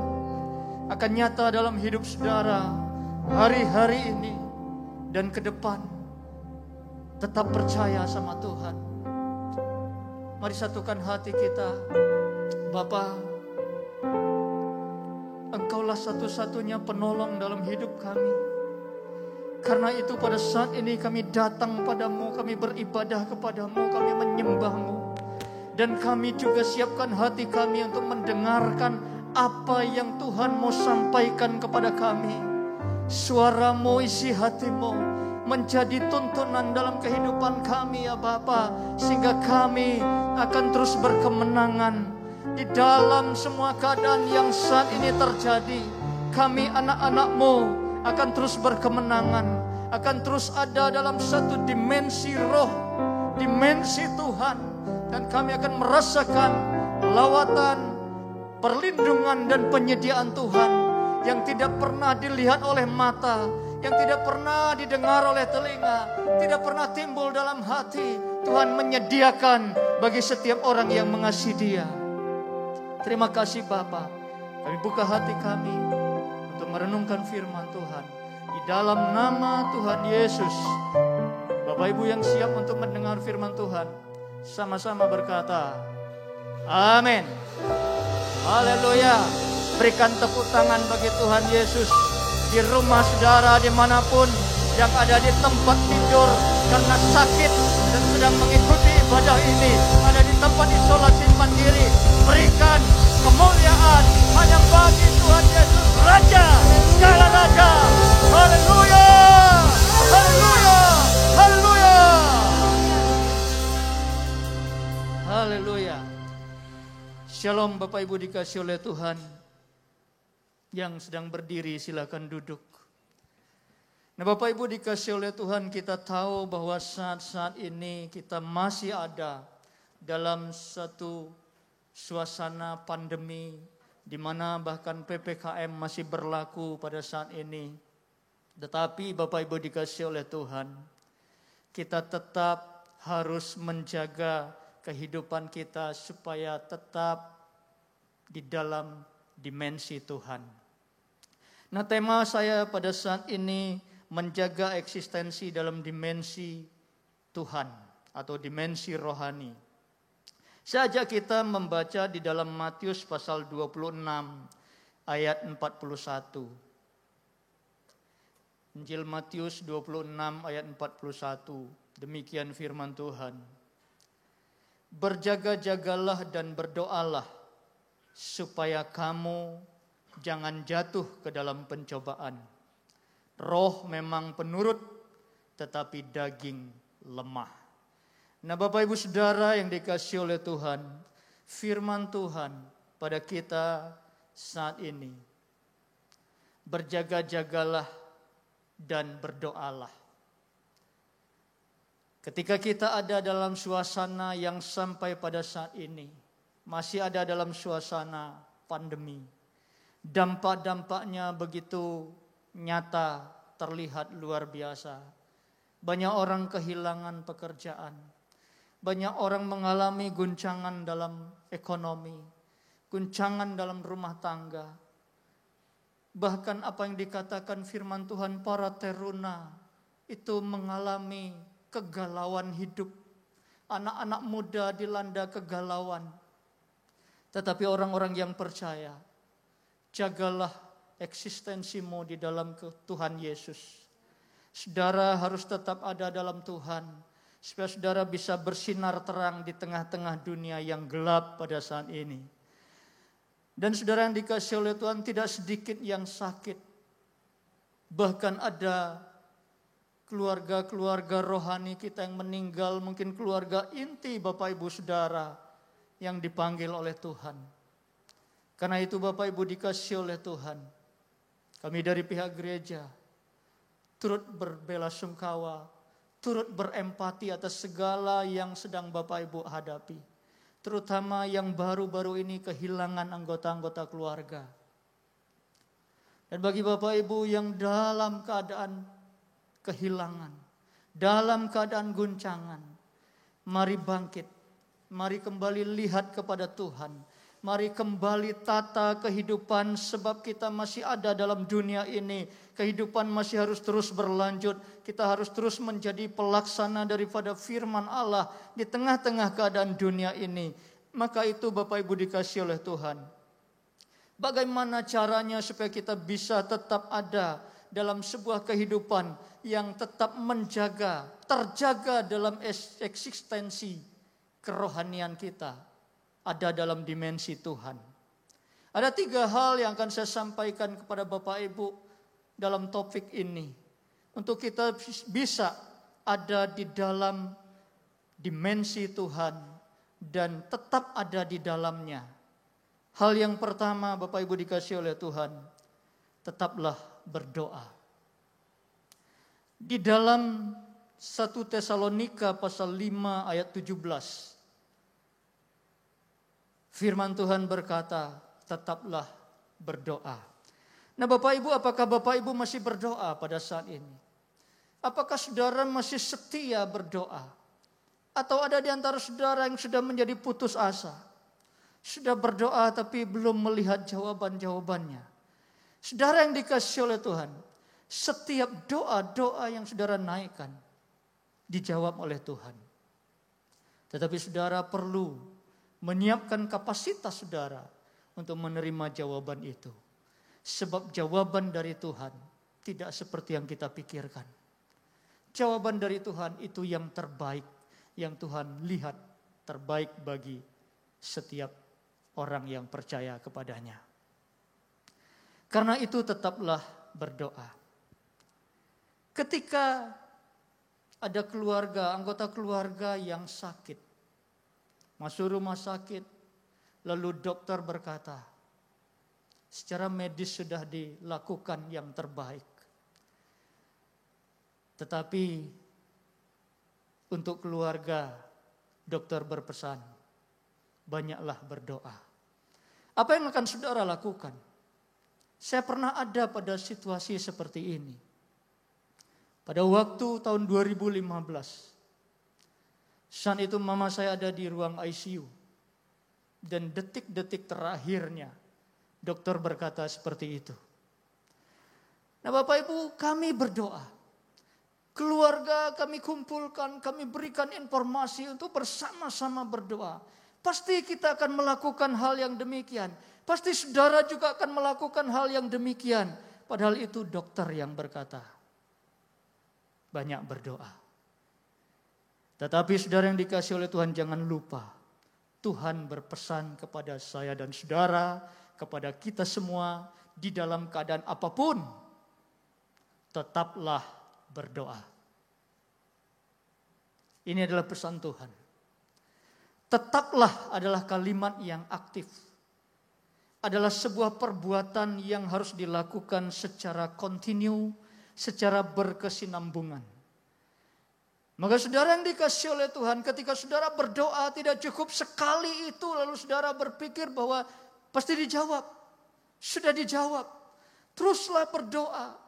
akan nyata dalam hidup saudara hari-hari ini dan ke depan. Tetap percaya sama Tuhan. Mari satukan hati kita. Bapa, Engkaulah satu-satunya penolong dalam hidup kami. Karena itu pada saat ini kami datang padamu, kami beribadah kepadamu, kami menyembahmu. Dan kami juga siapkan hati kami untuk mendengarkan apa yang Tuhan mau sampaikan kepada kami. Suaramu, isi hatimu menjadi tuntunan dalam kehidupan kami ya Bapa, sehingga kami akan terus berkemenangan di dalam semua keadaan yang saat ini terjadi. Kami anak-anak-mu akan terus berkemenangan, akan terus ada dalam satu dimensi roh, dimensi Tuhan, dan kami akan merasakan lawatan, perlindungan dan penyediaan Tuhan yang tidak pernah dilihat oleh mata, yang tidak pernah didengar oleh telinga, tidak pernah timbul dalam hati. Tuhan menyediakan bagi setiap orang yang mengasihi Dia. Terima kasih Bapa. Kami buka hati kami untuk merenungkan firman Tuhan di dalam nama Tuhan Yesus. Bapak Ibu yang siap untuk mendengar firman Tuhan, sama-sama berkata, amin. Haleluya. Berikan tepuk tangan bagi Tuhan Yesus. Di rumah saudara dimanapun yang ada di tempat tidur karena sakit dan sedang mengikuti ibadah ini, ada di tempat isolasi mandiri, berikan kemuliaan hanya bagi Tuhan. Tuhan Yesus, Raja, segala raja. Haleluya, haleluya, haleluya. Haleluya. Shalom Bapak Ibu dikasih oleh Tuhan. Yang sedang berdiri silakan duduk. Nah Bapak Ibu dikasih oleh Tuhan, kita tahu bahwa saat-saat ini kita masih ada dalam satu suasana pandemi di mana bahkan PPKM masih berlaku pada saat ini. Tetapi Bapak Ibu dikasih oleh Tuhan, kita tetap harus menjaga kehidupan kita supaya tetap di dalam dimensi Tuhan. Nah, tema saya pada saat ini menjaga eksistensi dalam dimensi Tuhan atau dimensi rohani. Saya ajak kita membaca di dalam Matius pasal 26 ayat 41. Injil Matius 26 ayat 41. Demikian firman Tuhan. Berjaga-jagalah dan berdoalah supaya kamu jangan jatuh ke dalam pencobaan. Roh memang penurut, tetapi daging lemah. Nah Bapak Ibu Saudara yang dikasihi oleh Tuhan, firman Tuhan pada kita saat ini. Berjaga-jagalah dan berdoalah. Ketika kita ada dalam suasana yang sampai pada saat ini, masih ada dalam suasana pandemi. Dampak-dampaknya begitu nyata, terlihat luar biasa. Banyak orang kehilangan pekerjaan. Banyak orang mengalami guncangan dalam ekonomi, guncangan dalam rumah tangga. Bahkan apa yang dikatakan firman Tuhan, para teruna itu mengalami kegalauan hidup. Anak-anak muda dilanda kegalauan. Tetapi orang-orang yang percaya, jagalah eksistensimu di dalam Tuhan Yesus. Saudara harus tetap ada dalam Tuhan, supaya saudara bisa bersinar terang di tengah-tengah dunia yang gelap pada saat ini. Dan saudara yang dikasihi oleh Tuhan, tidak sedikit yang sakit. Bahkan ada keluarga-keluarga rohani kita yang meninggal, mungkin keluarga inti Bapak Ibu Saudara yang dipanggil oleh Tuhan. Karena itu Bapak Ibu dikasihi oleh Tuhan, kami dari pihak gereja turut berbelasungkawa, turut berempati atas segala yang sedang Bapak Ibu hadapi. Terutama yang baru-baru ini kehilangan anggota-anggota keluarga. Dan bagi Bapak Ibu yang dalam keadaan kehilangan, dalam keadaan guncangan, mari bangkit, mari kembali lihat kepada Tuhan. Mari kembali tata kehidupan, sebab kita masih ada dalam dunia ini. Kehidupan masih harus terus berlanjut. Kita harus terus menjadi pelaksana daripada firman Allah di tengah-tengah keadaan dunia ini. Maka itu Bapak Ibu dikasihi oleh Tuhan. Bagaimana caranya supaya kita bisa tetap ada dalam sebuah kehidupan yang tetap menjaga, terjaga dalam eksistensi kerohanian kita. Ada dalam dimensi Tuhan. Ada 3 hal yang akan saya sampaikan kepada Bapak Ibu dalam topik ini. Untuk kita bisa ada di dalam dimensi Tuhan dan tetap ada di dalamnya. Hal yang pertama Bapak Ibu dikasihi oleh Tuhan, tetaplah berdoa. Di dalam 1 Tesalonika pasal 5 ayat 17. Firman Tuhan berkata, tetaplah berdoa. Nah Bapak Ibu, apakah Bapak Ibu masih berdoa pada saat ini? Apakah saudara masih setia berdoa? Atau ada di antara saudara yang sudah menjadi putus asa? Sudah berdoa tapi belum melihat jawaban-jawabannya. Saudara yang dikasihi oleh Tuhan, setiap doa-doa yang saudara naikkan dijawab oleh Tuhan. Tetapi saudara perlu menyiapkan kapasitas saudara untuk menerima jawaban itu. Sebab jawaban dari Tuhan tidak seperti yang kita pikirkan. Jawaban dari Tuhan itu yang terbaik, yang Tuhan lihat terbaik bagi setiap orang yang percaya kepadanya. Karena itu tetaplah berdoa. Ketika ada keluarga, anggota keluarga yang sakit, masuk rumah sakit, lalu dokter berkata, secara medis sudah dilakukan yang terbaik. Tetapi untuk keluarga, dokter berpesan, banyaklah berdoa. Apa yang akan saudara lakukan? Saya pernah ada pada situasi seperti ini. Pada waktu tahun 2015, saat itu mama saya ada di ruang ICU. Dan detik-detik terakhirnya, dokter berkata seperti itu. Nah Bapak Ibu, kami berdoa. Keluarga kami kumpulkan, kami berikan informasi untuk bersama-sama berdoa. Pasti kita akan melakukan hal yang demikian. Pasti saudara juga akan melakukan hal yang demikian. Padahal itu dokter yang berkata. Banyak berdoa. Tetapi saudara yang dikasih oleh Tuhan, jangan lupa. Tuhan berpesan kepada saya dan saudara, kepada kita semua, di dalam keadaan apapun, tetaplah berdoa. Ini adalah pesan Tuhan. Tetaplah adalah kalimat yang aktif. Adalah sebuah perbuatan yang harus dilakukan secara kontinu, secara berkesinambungan. Maka saudara yang dikasih oleh Tuhan, ketika saudara berdoa tidak cukup sekali itu lalu saudara berpikir bahwa pasti dijawab. Sudah dijawab. Teruslah berdoa.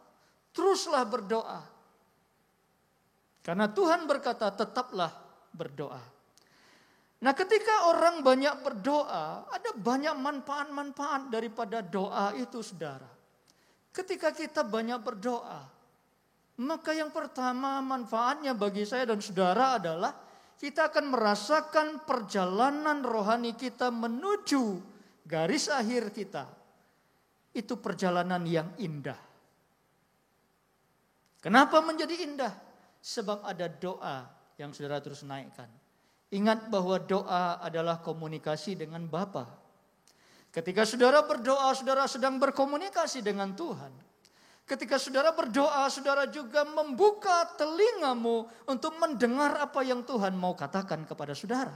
Teruslah berdoa. Karena Tuhan berkata tetaplah berdoa. Nah ketika orang banyak berdoa, ada banyak manfaat-manfaat daripada doa itu saudara. Ketika kita banyak berdoa, maka yang pertama manfaatnya bagi saya dan saudara adalah kita akan merasakan perjalanan rohani kita menuju garis akhir kita. Itu perjalanan yang indah. Kenapa menjadi indah? Sebab ada doa yang saudara terus naikkan. Ingat bahwa doa adalah komunikasi dengan Bapa. Ketika saudara berdoa, saudara sedang berkomunikasi dengan Tuhan. Ketika saudara berdoa, saudara juga membuka telingamu untuk mendengar apa yang Tuhan mau katakan kepada saudara.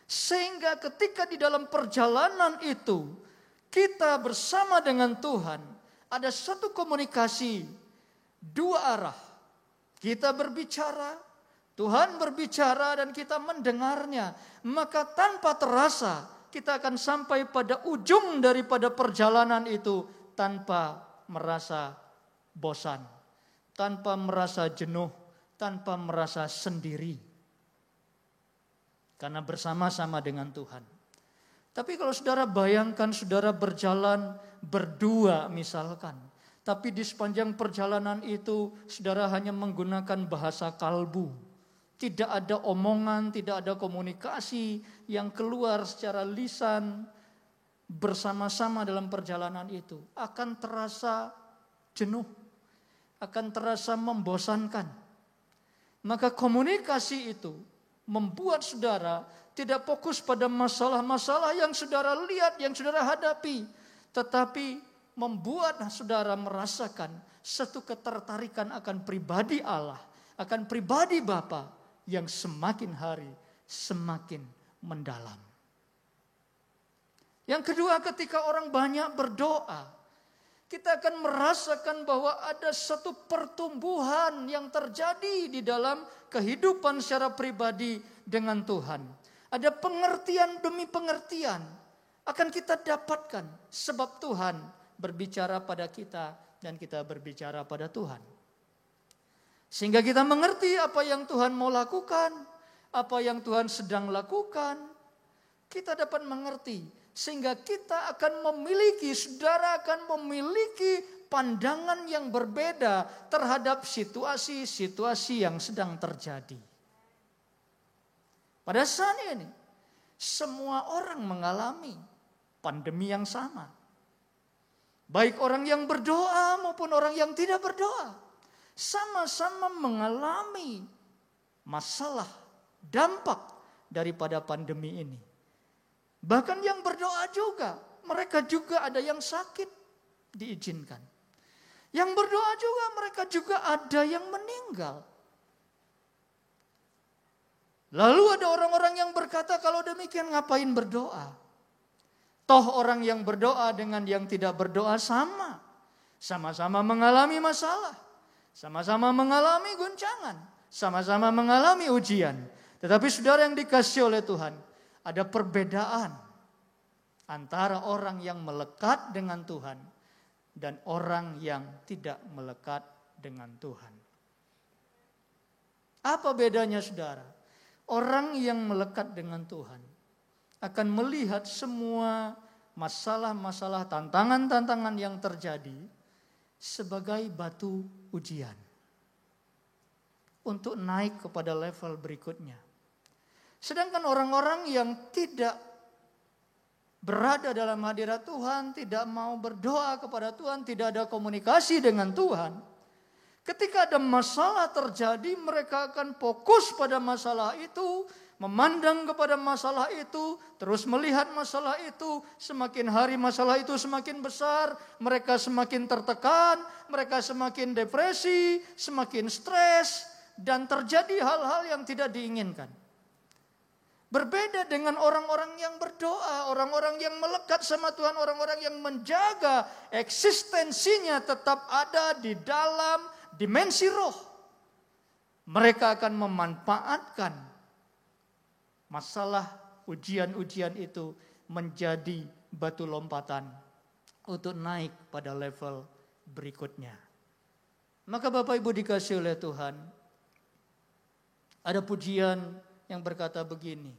Sehingga ketika di dalam perjalanan itu, kita bersama dengan Tuhan, ada satu komunikasi dua arah. Kita berbicara, Tuhan berbicara dan kita mendengarnya. Maka tanpa terasa, kita akan sampai pada ujung daripada perjalanan itu tanpa merasa bosan, tanpa merasa jenuh, tanpa merasa sendiri. Karena bersama-sama dengan Tuhan. Tapi kalau saudara bayangkan saudara berjalan berdua misalkan. Tapi di sepanjang perjalanan itu saudara hanya menggunakan bahasa kalbu. Tidak ada omongan, tidak ada komunikasi yang keluar secara lisan. Bersama-sama dalam perjalanan itu akan terasa jenuh, akan terasa membosankan. Maka komunikasi itu membuat saudara tidak fokus pada masalah-masalah yang saudara lihat, yang saudara hadapi, tetapi membuat saudara merasakan satu ketertarikan akan pribadi Allah, akan pribadi Bapa yang semakin hari semakin mendalam. Yang kedua, ketika orang banyak berdoa, kita akan merasakan bahwa ada satu pertumbuhan yang terjadi di dalam kehidupan secara pribadi dengan Tuhan. Ada pengertian demi pengertian akan kita dapatkan sebab Tuhan berbicara pada kita dan kita berbicara pada Tuhan. Sehingga kita mengerti apa yang Tuhan mau lakukan, apa yang Tuhan sedang lakukan. Kita dapat mengerti. Sehingga kita akan memiliki, saudara akan memiliki pandangan yang berbeda terhadap situasi-situasi yang sedang terjadi. Pada saat ini, semua orang mengalami pandemi yang sama. Baik orang yang berdoa maupun orang yang tidak berdoa. Sama-sama mengalami masalah, dampak daripada pandemi ini. Bahkan yang berdoa juga, mereka juga ada yang sakit. diizinkan. Yang berdoa juga mereka juga ada yang meninggal. Lalu ada orang-orang yang berkata, kalau demikian ngapain berdoa? Toh orang yang berdoa dengan yang tidak berdoa sama. Sama-sama mengalami masalah. Sama-sama mengalami guncangan. Sama-sama mengalami ujian. Tetapi saudara yang dikasihi oleh Tuhan, ada perbedaan antara orang yang melekat dengan Tuhan dan orang yang tidak melekat dengan Tuhan. Apa bedanya saudara? Orang yang melekat dengan Tuhan akan melihat semua masalah-masalah, tantangan-tantangan yang terjadi sebagai batu ujian untuk naik kepada level berikutnya. Sedangkan orang-orang yang tidak berada dalam hadirat Tuhan, tidak mau berdoa kepada Tuhan, tidak ada komunikasi dengan Tuhan, ketika ada masalah terjadi, mereka akan fokus pada masalah itu, memandang kepada masalah itu, terus melihat masalah itu. Semakin hari masalah itu semakin besar, mereka semakin tertekan, mereka semakin depresi, semakin stres, dan terjadi hal-hal yang tidak diinginkan. Berbeda dengan orang-orang yang berdoa, orang-orang yang melekat sama Tuhan, orang-orang yang menjaga eksistensinya tetap ada di dalam dimensi roh. Mereka akan memanfaatkan masalah ujian-ujian itu menjadi batu lompatan untuk naik pada level berikutnya. Maka Bapak Ibu dikasihi oleh Tuhan, ada pujian yang berkata begini,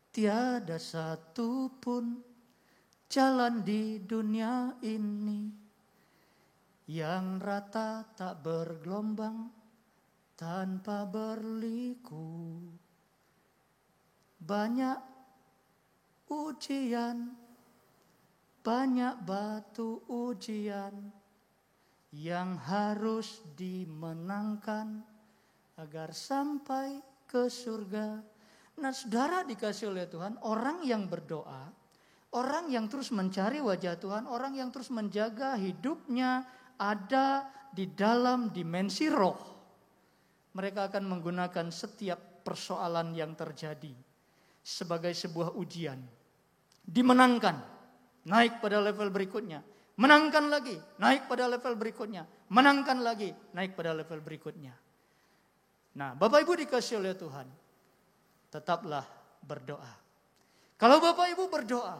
tiada satu pun jalan di dunia ini yang rata tak bergelombang tanpa berliku. Banyak ujian, banyak batu ujian yang harus dimenangkan agar sampai ke surga. Nah saudara dikasih oleh Tuhan, orang yang berdoa, orang yang terus mencari wajah Tuhan, orang yang terus menjaga hidupnya ada di dalam dimensi roh. Mereka akan menggunakan setiap persoalan yang terjadi sebagai sebuah ujian. Dimenangkan, naik pada level berikutnya. Menangkan lagi, naik pada level berikutnya. Menangkan lagi, naik pada level berikutnya. Nah, Bapak Ibu dikasihi oleh Tuhan, tetaplah berdoa. Kalau Bapak Ibu berdoa,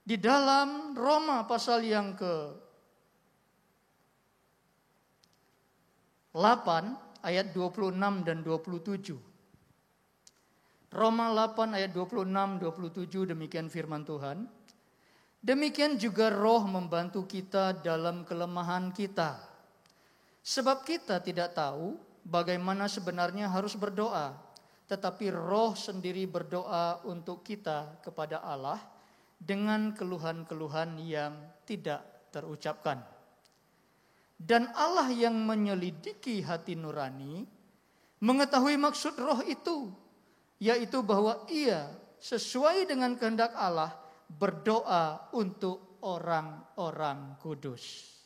di dalam Roma pasal yang ke-8 ayat 26 dan 27. Roma 8 ayat 26-27 demikian firman Tuhan. Demikian juga roh membantu kita dalam kelemahan kita. Sebab kita tidak tahu bagaimana sebenarnya harus berdoa, tetapi roh sendiri berdoa untuk kita kepada Allah dengan keluhan-keluhan yang tidak terucapkan. Dan Allah yang menyelidiki hati nurani mengetahui maksud roh itu, yaitu bahwa ia sesuai dengan kehendak Allah berdoa untuk orang-orang kudus.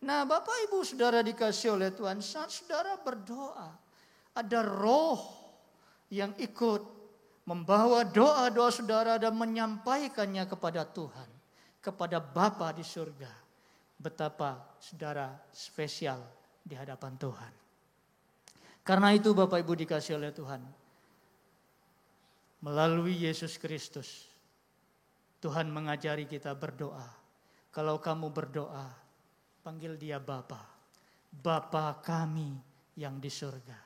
Nah Bapak Ibu Saudara dikasihi oleh Tuhan, saat saudara berdoa, ada roh yang ikut membawa doa-doa saudara dan menyampaikannya kepada Tuhan, kepada Bapa di surga. Betapa saudara spesial di hadapan Tuhan. Karena itu Bapak Ibu dikasihi oleh Tuhan, melalui Yesus Kristus, Tuhan mengajari kita berdoa. Kalau kamu berdoa, panggil dia Bapa. Bapa kami yang di surga.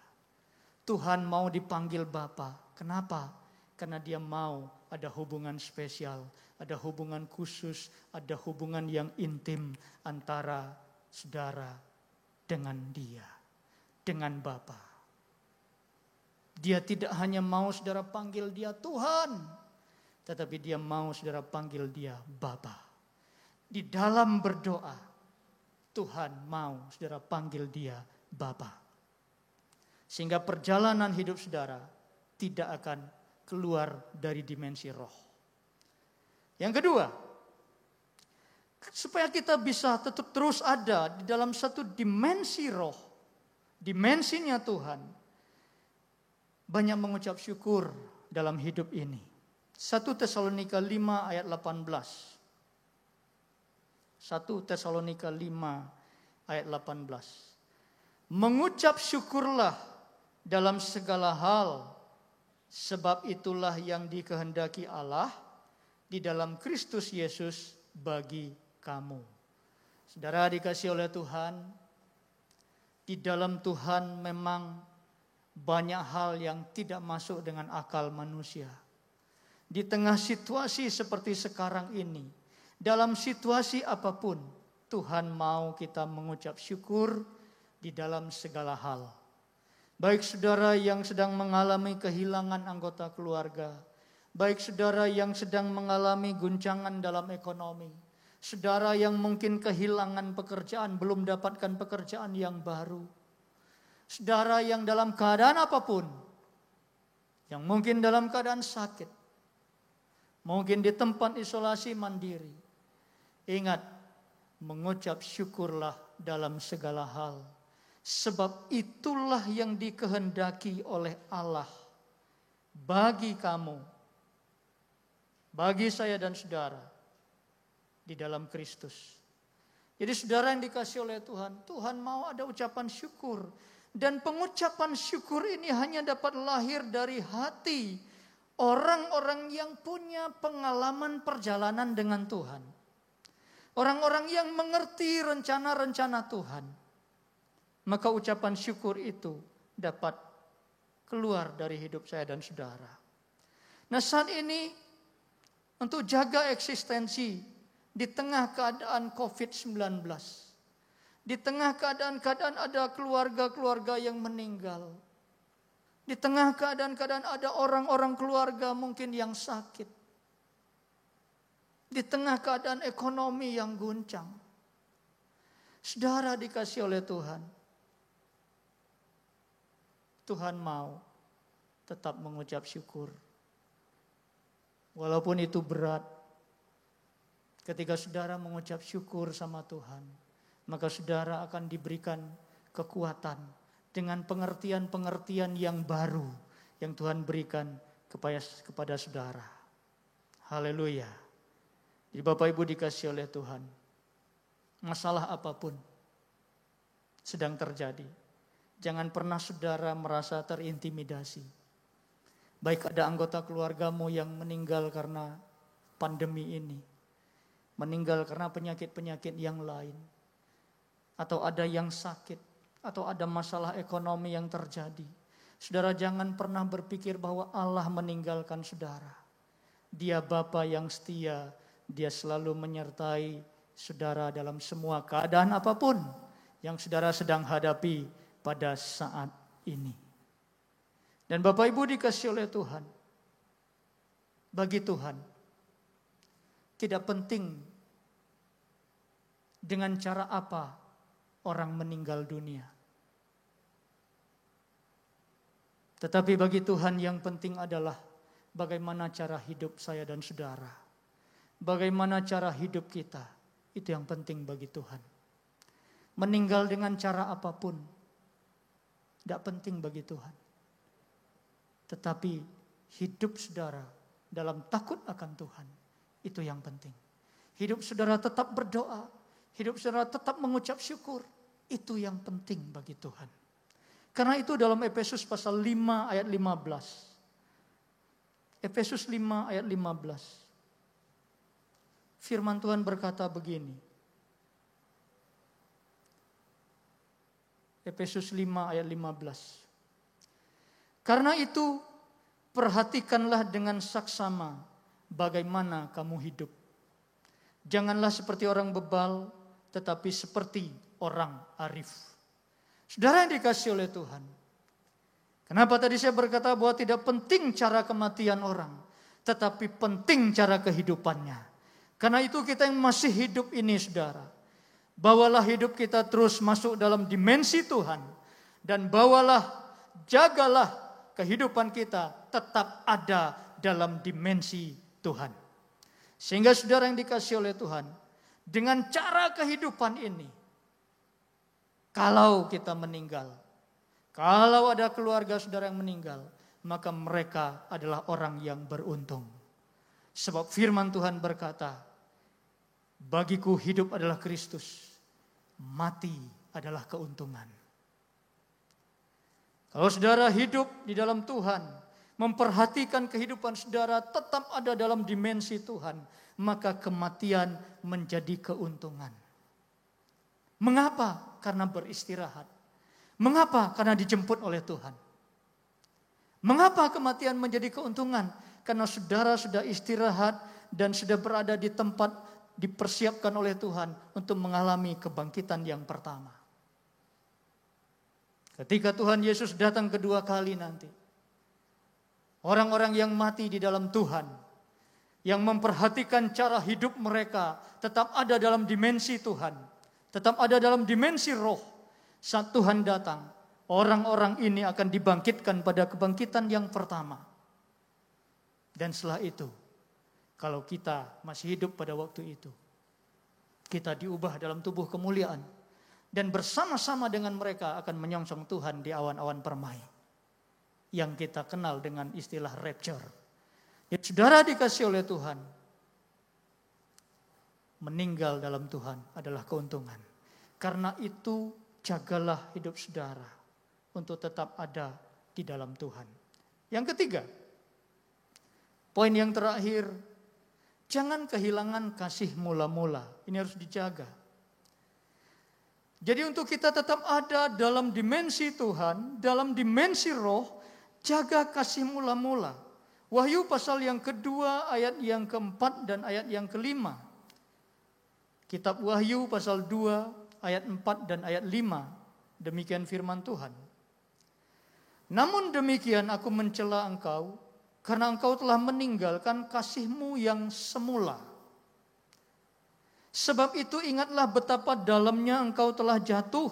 Tuhan mau dipanggil Bapa. Kenapa? Karena dia mau ada hubungan spesial, ada hubungan khusus, ada hubungan yang intim antara saudara dengan dia, dengan Bapa. Dia tidak hanya mau saudara panggil dia Tuhan, tetapi dia mau saudara panggil dia Bapa. Di dalam berdoa, Tuhan mau saudara panggil dia Bapa. Sehingga perjalanan hidup saudara tidak akan keluar dari dimensi roh. Yang kedua, supaya kita bisa tetap terus ada di dalam satu dimensi roh, dimensinya Tuhan. Banyak mengucap syukur dalam hidup ini. 1 Tesalonika 5 ayat 18. 1 Tesalonika 5 ayat 18. Mengucap syukurlah dalam segala hal, sebab itulah yang dikehendaki Allah di dalam Kristus Yesus bagi kamu. Saudara dikasih oleh Tuhan, di dalam Tuhan memang banyak hal yang tidak masuk dengan akal manusia. Di tengah situasi seperti sekarang ini, dalam situasi apapun, Tuhan mau kita mengucap syukur di dalam segala hal. Baik saudara yang sedang mengalami kehilangan anggota keluarga, baik saudara yang sedang mengalami guncangan dalam ekonomi, saudara yang mungkin kehilangan pekerjaan, belum dapatkan pekerjaan yang baru, saudara yang dalam keadaan apapun, yang mungkin dalam keadaan sakit, mungkin di tempat isolasi mandiri, ingat, mengucap syukurlah dalam segala hal. Sebab itulah yang dikehendaki oleh Allah bagi kamu, bagi saya dan saudara di dalam Kristus. Jadi saudara yang dikasih oleh Tuhan, Tuhan mau ada ucapan syukur. Dan pengucapan syukur ini hanya dapat lahir dari hati orang-orang yang punya pengalaman perjalanan dengan Tuhan. Orang-orang yang mengerti rencana-rencana Tuhan. Maka ucapan syukur itu dapat keluar dari hidup saya dan saudara. Nah saat ini untuk jaga eksistensi di tengah keadaan COVID-19. Di tengah keadaan-keadaan ada keluarga-keluarga yang meninggal. Di tengah keadaan-keadaan ada orang-orang keluarga mungkin yang sakit. Di tengah keadaan ekonomi yang guncang. Saudara dikasih oleh Tuhan. Tuhan mau tetap mengucap syukur. Walaupun itu berat. Ketika saudara mengucap syukur sama Tuhan, maka saudara akan diberikan kekuatan dengan pengertian-pengertian yang baru yang Tuhan berikan kepada saudara. Haleluya. Jadi Bapak Ibu dikasih oleh Tuhan, masalah apapun sedang terjadi, jangan pernah saudara merasa terintimidasi. Baik ada anggota keluargamu yang meninggal karena pandemi ini, meninggal karena penyakit-penyakit yang lain, atau ada yang sakit, atau ada masalah ekonomi yang terjadi. Saudara jangan pernah berpikir bahwa Allah meninggalkan saudara. Dia Bapa yang setia. Dia selalu menyertai saudara dalam semua keadaan apapun yang saudara sedang hadapi pada saat ini. Dan Bapak Ibu dikasih oleh Tuhan, bagi Tuhan tidak penting dengan cara apa orang meninggal dunia. Tetapi bagi Tuhan yang penting adalah bagaimana cara hidup saya dan saudara. Bagaimana cara hidup kita, itu yang penting bagi Tuhan. Meninggal dengan cara apapun, tidak penting bagi Tuhan. Tetapi hidup saudara dalam takut akan Tuhan, itu yang penting. Hidup saudara tetap berdoa, hidup saudara tetap mengucap syukur, itu yang penting bagi Tuhan. Karena itu dalam Efesus pasal 5 ayat 15. Efesus 5 ayat 15. Firman Tuhan berkata begini. Efesus 5 ayat 15. Karena itu perhatikanlah dengan saksama bagaimana kamu hidup. Janganlah seperti orang bebal, tetapi seperti orang arif. Saudara yang dikasih oleh Tuhan. Kenapa tadi saya berkata bahwa tidak penting cara kematian orang, tetapi penting cara kehidupannya. Karena itu kita yang masih hidup ini saudara, bawalah hidup kita terus masuk dalam dimensi Tuhan. Dan jagalah kehidupan kita tetap ada dalam dimensi Tuhan. Sehingga saudara yang dikasih oleh Tuhan, dengan cara kehidupan ini. Kalau kita meninggal, kalau ada keluarga saudara yang meninggal, maka mereka adalah orang yang beruntung. Sebab firman Tuhan berkata, bagiku hidup adalah Kristus, mati adalah keuntungan. Kalau saudara hidup di dalam Tuhan, memperhatikan kehidupan saudara tetap ada dalam dimensi Tuhan, maka kematian menjadi keuntungan. Mengapa? Karena beristirahat. Mengapa? Karena dijemput oleh Tuhan. Mengapa kematian menjadi keuntungan? Karena saudara sudah istirahat dan sudah berada di tempat dipersiapkan oleh Tuhan untuk mengalami kebangkitan yang pertama. Ketika Tuhan Yesus datang kedua kali nanti, orang-orang yang mati di dalam Tuhan, yang memperhatikan cara hidup mereka, tetap ada dalam dimensi Tuhan, tetap ada dalam dimensi roh. Saat Tuhan datang, orang-orang ini akan dibangkitkan pada kebangkitan yang pertama. Dan setelah itu, kalau kita masih hidup pada waktu itu, kita diubah dalam tubuh kemuliaan, dan bersama-sama dengan mereka akan menyongsong Tuhan di awan-awan permai, yang kita kenal dengan istilah rapture. Jadi saudara dikasih oleh Tuhan, meninggal dalam Tuhan adalah keuntungan. Karena itu jagalah hidup saudara untuk tetap ada di dalam Tuhan. Yang ketiga, poin yang terakhir, jangan kehilangan kasih mula-mula. Ini harus dijaga. Jadi untuk kita tetap ada dalam dimensi Tuhan, dalam dimensi roh, jaga kasih mula-mula. Wahyu pasal yang kedua, ayat yang keempat dan ayat yang kelima. Kitab Wahyu pasal 2, ayat 4 dan ayat 5. Demikian firman Tuhan. Namun demikian aku mencela engkau, karena engkau telah meninggalkan kasihmu yang semula. Sebab itu ingatlah betapa dalamnya engkau telah jatuh.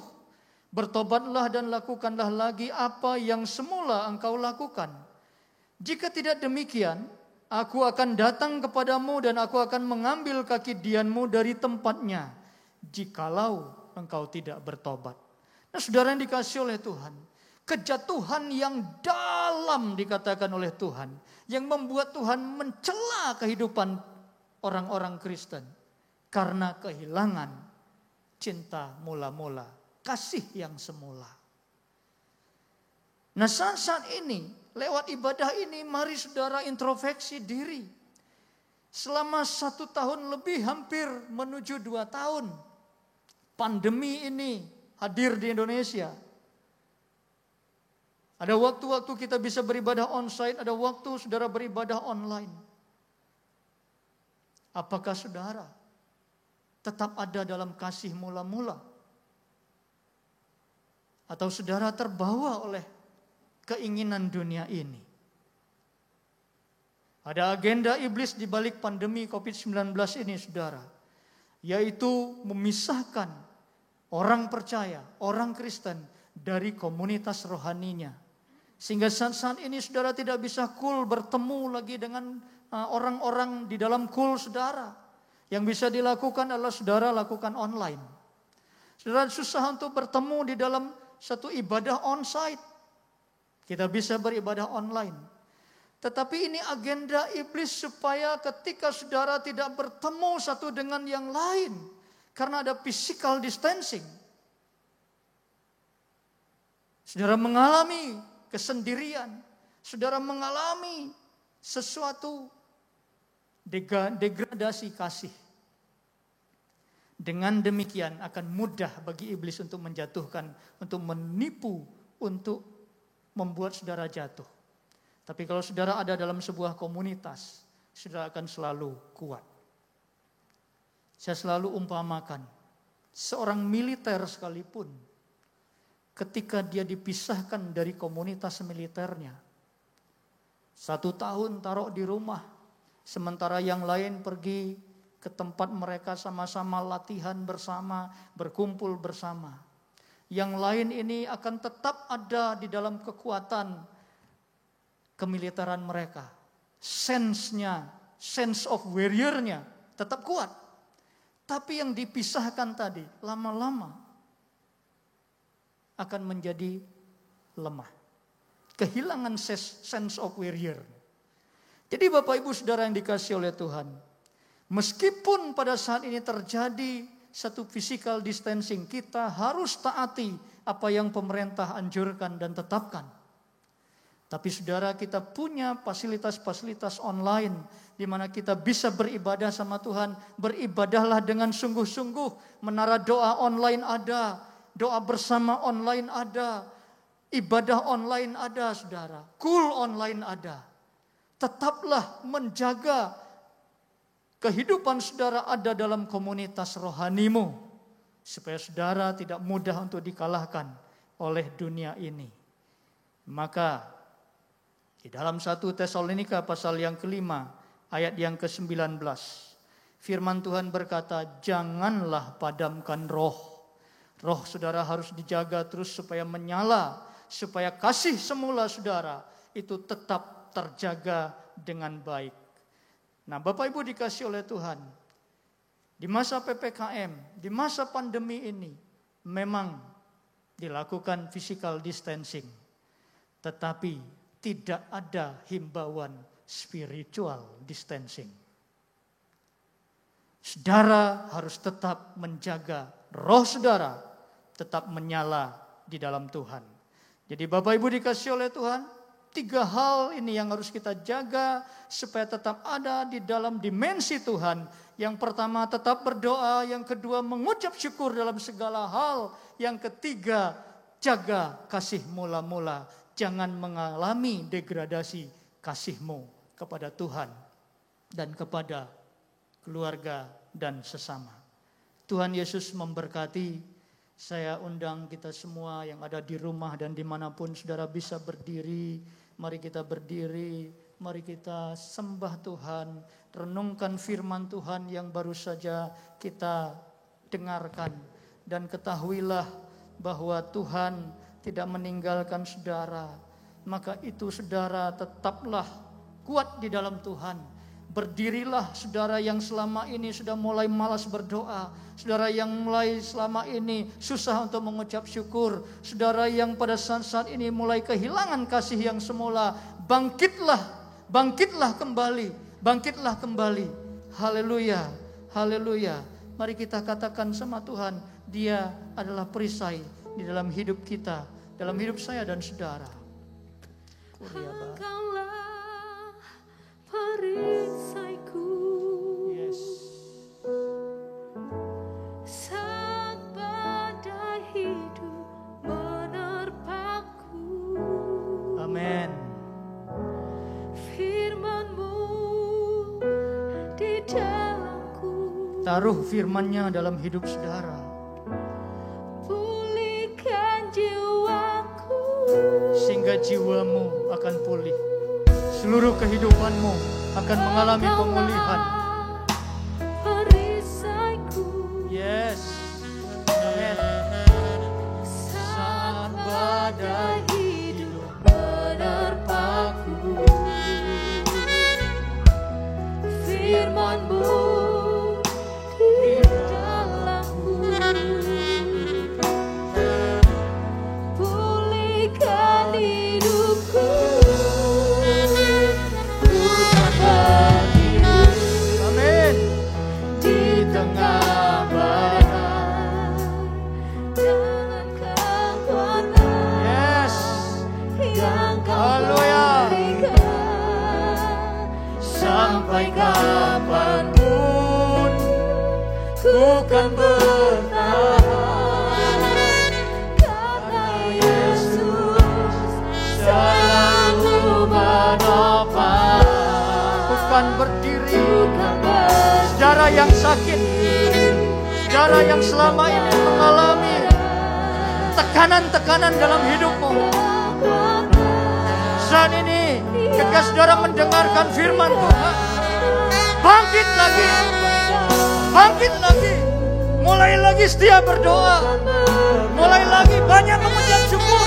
Bertobatlah dan lakukanlah lagi apa yang semula engkau lakukan. Jika tidak demikian, aku akan datang kepadamu dan aku akan mengambil kaki dianmu dari tempatnya, jikalau engkau tidak bertobat. Nah, saudara yang dikasih oleh Tuhan, kejatuhan yang dalam dikatakan oleh Tuhan, yang membuat Tuhan mencela kehidupan orang-orang Kristen, karena kehilangan cinta mula-mula, kasih yang semula. Nah, saat ini, lewat ibadah ini, mari saudara introspeksi diri. Selama 1 tahun lebih, hampir menuju 2 tahun, pandemi ini hadir di Indonesia. Ada waktu-waktu kita bisa beribadah onsite, ada waktu saudara beribadah online. Apakah saudara tetap ada dalam kasih mula-mula? Atau saudara terbawa oleh keinginan dunia ini? Ada agenda iblis di balik pandemi COVID-19 ini, saudara, yaitu memisahkan orang percaya, orang Kristen dari komunitas rohaninya. Sehingga saat ini saudara tidak bisa bertemu lagi dengan orang-orang di dalam saudara. Yang bisa dilakukan adalah saudara lakukan online. Saudara susah untuk bertemu di dalam satu ibadah onsite. Kita bisa beribadah online. Tetapi ini agenda iblis supaya ketika saudara tidak bertemu satu dengan yang lain, karena ada physical distancing, saudara mengalami kesendirian, saudara mengalami sesuatu degradasi kasih. Dengan demikian akan mudah bagi iblis untuk menjatuhkan, untuk menipu, untuk membuat saudara jatuh. Tapi kalau saudara ada dalam sebuah komunitas, saudara akan selalu kuat. Saya selalu umpamakan, seorang militer sekalipun, ketika dia dipisahkan dari komunitas militernya, 1 tahun taruh di rumah, sementara yang lain pergi ke tempat mereka sama-sama latihan bersama, berkumpul bersama. Yang lain ini akan tetap ada di dalam kekuatan kemiliteran mereka. Sense of warrior-nya tetap kuat. Tapi yang dipisahkan tadi lama-lama akan menjadi lemah. Kehilangan sense of warrior. Jadi Bapak Ibu Saudara yang dikasihi oleh Tuhan, meskipun pada saat ini terjadi satu physical distancing, kita harus taati apa yang pemerintah anjurkan dan tetapkan. Tapi saudara, kita punya fasilitas-fasilitas online di mana kita bisa beribadah sama Tuhan. Beribadahlah dengan sungguh-sungguh. Menara doa online ada, doa bersama online ada, ibadah online ada saudara, cool online ada. Tetaplah menjaga kehidupan saudara ada dalam komunitas rohanimu, supaya saudara tidak mudah untuk dikalahkan oleh dunia ini. Maka di dalam 1 Tesalonika pasal yang kelima ayat yang ke-19, firman Tuhan berkata, janganlah padamkan roh. Roh saudara harus dijaga terus supaya menyala, supaya kasih semula saudara itu tetap terjaga dengan baik. Nah, Bapak Ibu dikasih oleh Tuhan, di masa PPKM, di masa pandemi ini, memang dilakukan physical distancing. Tetapi tidak ada himbauan spiritual distancing. Saudara harus tetap menjaga roh saudara, tetap menyala di dalam Tuhan. Jadi Bapak Ibu dikasih oleh Tuhan, 3 hal ini yang harus kita jaga supaya tetap ada di dalam dimensi Tuhan. Yang pertama tetap berdoa, yang kedua mengucap syukur dalam segala hal, yang ketiga jaga kasih mula-mula. Jangan mengalami degradasi kasihmu kepada Tuhan dan kepada keluarga dan sesama. Tuhan Yesus memberkati. Saya undang kita semua yang ada di rumah dan dimanapun saudara bisa berdiri. Mari kita berdiri, mari kita sembah Tuhan, renungkan firman Tuhan yang baru saja kita dengarkan. Dan ketahuilah bahwa Tuhan tidak meninggalkan saudara. Maka itu saudara tetaplah kuat di dalam Tuhan. Berdirilah saudara yang selama ini sudah mulai malas berdoa. Saudara yang mulai selama ini susah untuk mengucap syukur. Saudara yang pada saat ini mulai kehilangan kasih yang semula. Bangkitlah, bangkitlah kembali, bangkitlah kembali. Haleluya, haleluya. Mari kita katakan sama Tuhan, Dia adalah perisai di dalam hidup kita, dalam hidup saya dan saudara. Engkaulah perisaiku, yes. Saat badai hidup menerpaku. Amin. Firman-Mu di dalamku. Taruh firman-Nya dalam hidup saudara. Sehingga jiwamu akan pulih. Seluruh kehidupanmu akan mengalami pemulihan. Yes. Amin. Saat badai hidup menerpaku, firman-Mu di dalamku. Pulihkan hidupku, bukan berdiri, Amin. di tengah badai dengan kekuatan Yes. yang Kau Haleluya. berikan. Sampai kapanpun ku kan bertahan, karena Yesus selalu menopang. Bukan berdiri. Bukan berdiri, Saudara yang sakit, saudara yang selama ini mengalami tekanan-tekanan dalam hidupmu. Saat ini ketika saudara mendengarkan firman Tuhan, bangkit lagi, bangkit lagi, mulai lagi setia berdoa, mulai lagi banyak mengucap syukur,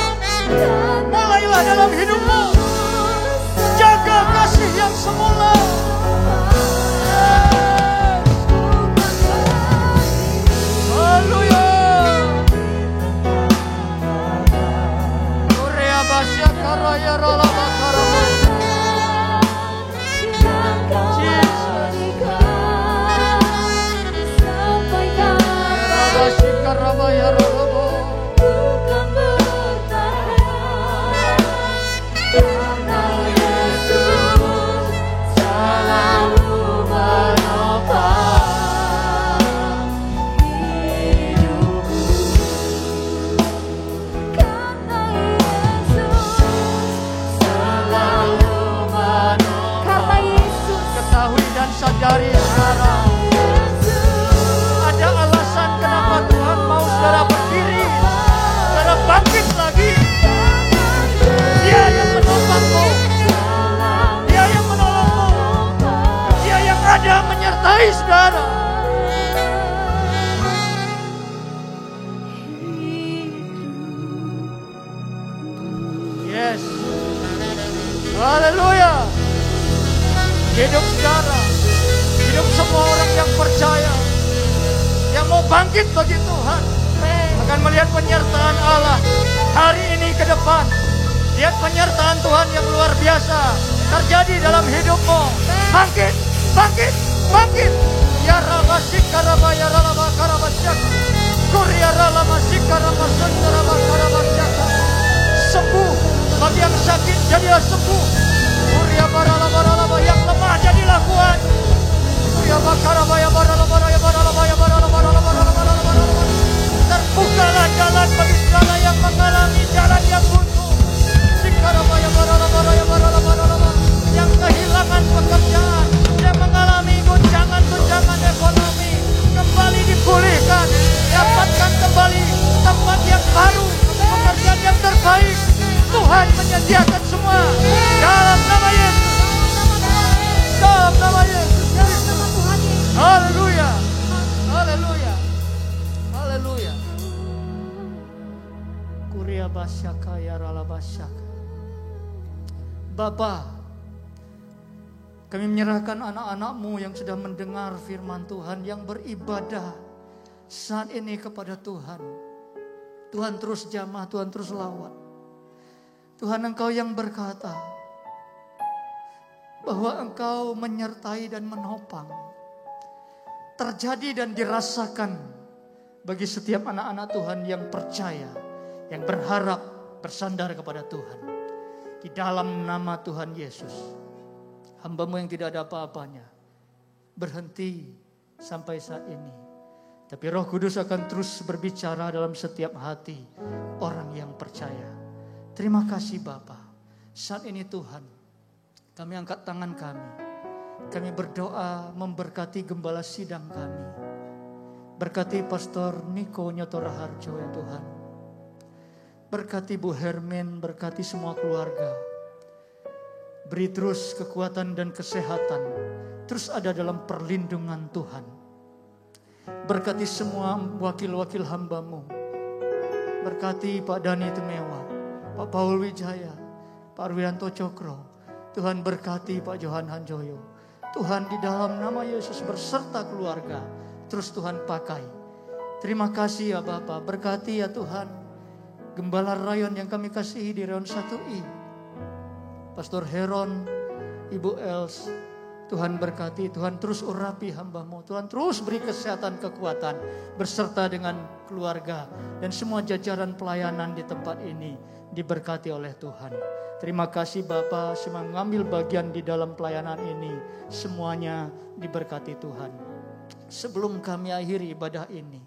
mulailah dalam hidupmu, jaga kasih yang semula. Sadari saudara, ada alasan kenapa Tuhan mau saudara berdiri, saudara bangkit lagi. Dia yang menopangmu, Dia yang menolongmu, Dia yang ada menyertai saudara. Yes, haleluya. Hidup saudara, hidup semua orang yang percaya, yang mau bangkit bagi Tuhan, akan melihat penyertaan Allah hari ini ke depan. Lihat penyertaan Tuhan yang luar biasa terjadi dalam hidupmu. Bangkit, bangkit, bangkit. Ya Rabba Sikaraba, ya Rabba Karaba Syaka, Kurya Rabba Sikaraba, Sandaraba Karaba Syaka. Sembuh, bagi yang sakit jadilah sembuh. Kurya Baralaba, yang lemah jadilah kuat. Terbukalah jalan bagi segala yang mengalami jalan yang buntu. Yang kehilangan pekerjaan, yang mengalami guncangan-guncangan ekonomi, kembali dipulihkan, dapatkan kembali tempat yang baru, pekerjaan yang terbaik. Tuhan menyediakan semua dalam nama Yesus. Dalam nama Yesus. Haleluya. Haleluya. Haleluya. Kuria basyaka ya rala basyaka. Bapa, kami menyerahkan anak-anak-Mu yang sudah mendengar firman Tuhan, yang beribadah saat ini kepada Tuhan. Tuhan terus jamah, Tuhan terus lawat. Tuhan, Engkau yang berkata bahwa Engkau menyertai dan menopang. Terjadi dan dirasakan bagi setiap anak-anak Tuhan yang percaya, yang berharap bersandar kepada Tuhan. Di dalam nama Tuhan Yesus, hamba-Mu yang tidak ada apa-apanya berhenti sampai saat ini. Tapi Roh Kudus akan terus berbicara dalam setiap hati orang yang percaya. Terima kasih Bapa. Saat ini Tuhan, kami angkat tangan kami. Kami berdoa memberkati gembala sidang kami. Berkati Pastor Niko Nyotora Harjo ya Tuhan. Berkati Bu Hermin, berkati semua keluarga. Beri terus kekuatan dan kesehatan. Terus ada dalam perlindungan Tuhan. Berkati semua wakil-wakil hamba-Mu. Berkati Pak Dani Tumewa, Pak Paul Wijaya, Pak Arwianto Cokro. Tuhan berkati Pak Johan Hanjoyo. Tuhan di dalam nama Yesus berserta keluarga. Terus Tuhan pakai. Terima kasih ya Bapa. Berkati ya Tuhan Gembala Rayon yang kami kasihi di Rayon 1I. Pastor Heron, Ibu Els. Tuhan berkati, Tuhan terus urapi hamba-Mu. Tuhan terus beri kesehatan, kekuatan berserta dengan keluarga dan semua jajaran pelayanan di tempat ini diberkati oleh Tuhan. Terima kasih Bapa, semua mengambil bagian di dalam pelayanan ini, semuanya diberkati Tuhan. Sebelum kami akhiri ibadah ini,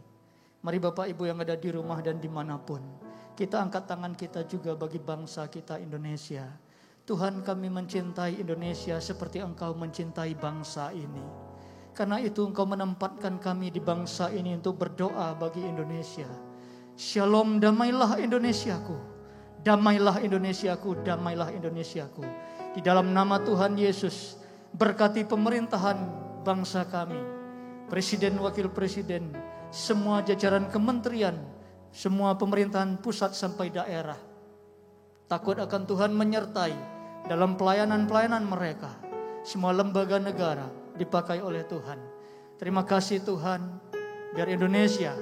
mari Bapak Ibu yang ada di rumah dan dimanapun, kita angkat tangan kita juga bagi bangsa kita Indonesia. Tuhan, kami mencintai Indonesia seperti Engkau mencintai bangsa ini. Karena itu Engkau menempatkan kami di bangsa ini untuk berdoa bagi Indonesia. Shalom, damailah Indonesiaku. Damailah Indonesiaku, damailah Indonesiaku. Di dalam nama Tuhan Yesus, berkati pemerintahan bangsa kami. Presiden, wakil presiden, semua jajaran kementerian, semua pemerintahan pusat sampai daerah. Takut akan Tuhan menyertai dalam pelayanan-pelayanan mereka. Semua lembaga negara dipakai oleh Tuhan. Terima kasih Tuhan, biar Indonesia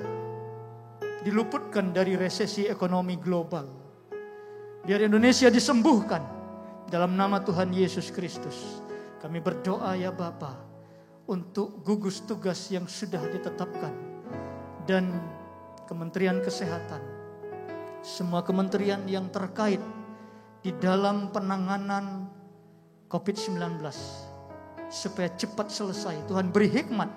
diluputkan dari resesi ekonomi global. Biar Indonesia disembuhkan Dalam nama Tuhan Yesus Kristus, kami berdoa ya Bapa, untuk gugus tugas yang sudah ditetapkan dan Kementerian Kesehatan, semua kementerian yang terkait di dalam penanganan COVID-19, supaya cepat selesai. Tuhan beri hikmat,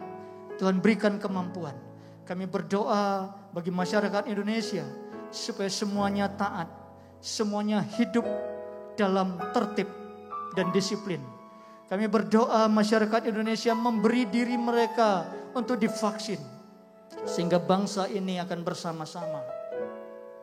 Tuhan berikan kemampuan. Kami berdoa bagi masyarakat Indonesia supaya semuanya taat, semuanya hidup dalam tertib dan disiplin. Kami berdoa masyarakat Indonesia memberi diri mereka untuk divaksin, sehingga bangsa ini akan bersama-sama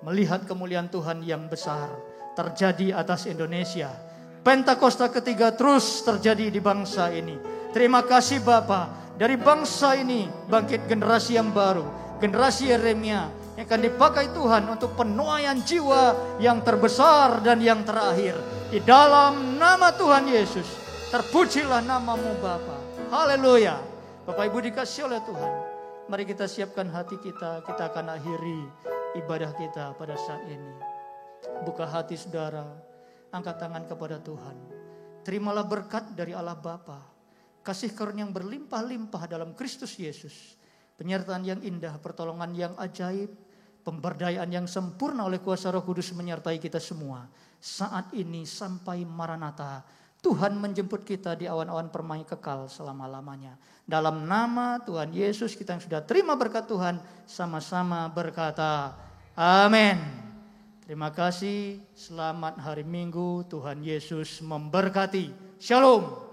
melihat kemuliaan Tuhan yang besar terjadi atas Indonesia. Pentakosta ketiga terus terjadi di bangsa ini. Terima kasih Bapa, dari bangsa ini bangkit generasi yang baru, generasi Yeremia yang akan dipakai Tuhan untuk penuaian jiwa yang terbesar dan yang terakhir. Di dalam nama Tuhan Yesus, terpujilah namamu Bapa. Haleluya. Bapak Ibu dikasih oleh Tuhan, mari kita siapkan hati kita. Kita akan akhiri ibadah kita pada saat ini. Buka hati saudara, angkat tangan kepada Tuhan. Terimalah berkat dari Allah Bapa, kasih karunia yang berlimpah-limpah dalam Kristus Yesus, penyertaan yang indah, pertolongan yang ajaib, pemberdayaan yang sempurna oleh kuasa Roh Kudus menyertai kita semua saat ini sampai Maranatha. Tuhan menjemput kita di awan-awan permai kekal selama-lamanya. Dalam nama Tuhan Yesus kita yang sudah terima berkat Tuhan, sama-sama berkata amin. Terima kasih, selamat hari Minggu, Tuhan Yesus memberkati. Shalom.